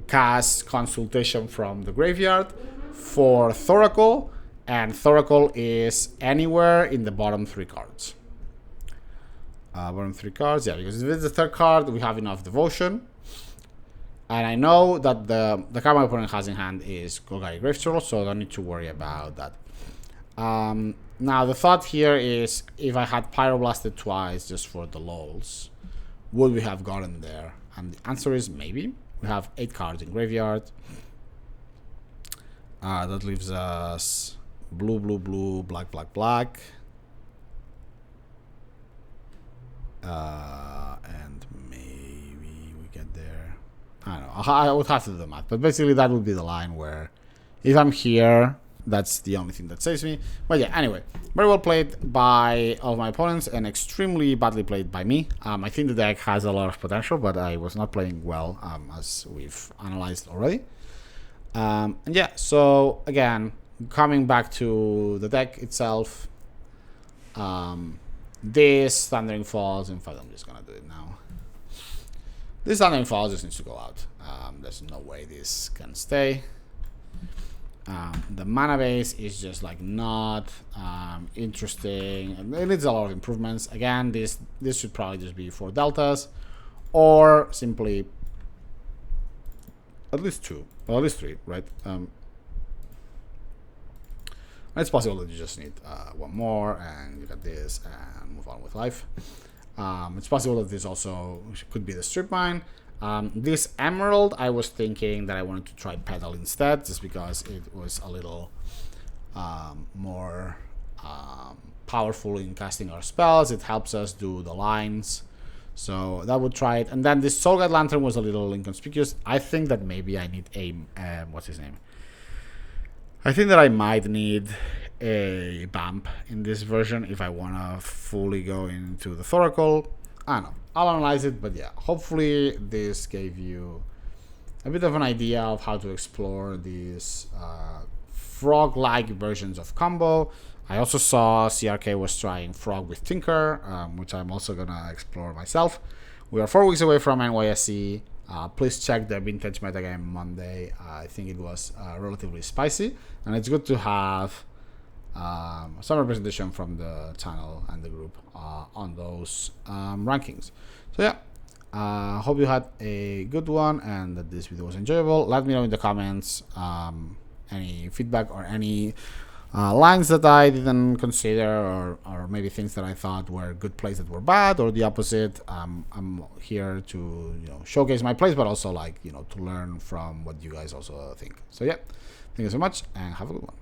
A: cast Consultation from the graveyard for Thoracle. And Thoracle is anywhere in the bottom 3 cards. Bottom 3 cards, yeah, because if it's the 3rd card, we have enough Devotion. And I know that the card my opponent has in hand is Golgari Graveturtle, so I don't need to worry about that. Now, the thought here is, if I had Pyroblasted twice just for the lols, would we have gotten there? And the answer is maybe. We have 8 cards in graveyard. That leaves us blue, blue, blue, black, black, black. And maybe we get there. I don't know. I would have to do the math. But basically, that would be the line where if I'm here, that's the only thing that saves me. But yeah, anyway, very well played by all of my opponents and extremely badly played by me. I think the deck has a lot of potential, but I was not playing well, as we've analyzed already. And yeah, so again, coming back to the deck itself, This Thundering Falls, in fact, I'm just gonna do it now. This Thundering Falls just needs to go out. There's no way this can stay. The mana base is just like not interesting. It needs a lot of improvements. Again, this should probably just be 4 deltas, or simply at least 2, or at least 3, right? It's possible that you just need 1 more, and you got this, and move on with life. It's possible that this also could be the strip mine. This emerald, I was thinking that I wanted to try petal instead, just because it was a little more powerful in casting our spells. It helps us do the lines, so that would try it. And then this Soul Guide Lantern was a little inconspicuous. I think that maybe I need a what's his name? I think that I might need a Bump in this version if I want to fully go into the Thoracle. I don't know. I'll analyze it, but yeah, hopefully this gave you a bit of an idea of how to explore these frog-like versions of combo. I also saw CRK was trying Frog with Tinker, which I'm also going to explore myself. We are 4 weeks away from NYSE. Please check the Vintage Metagame Monday. I think it was relatively spicy, and it's good to have some representation from the channel and the group on those rankings. So yeah, hope you had a good one and that this video was enjoyable. Let me know in the comments any feedback or any lines that I didn't consider, or maybe things that I thought were good plays that were bad, or the opposite. I'm here to showcase my plays, but also to learn from what you guys also think. So yeah, thank you so much and have a good one.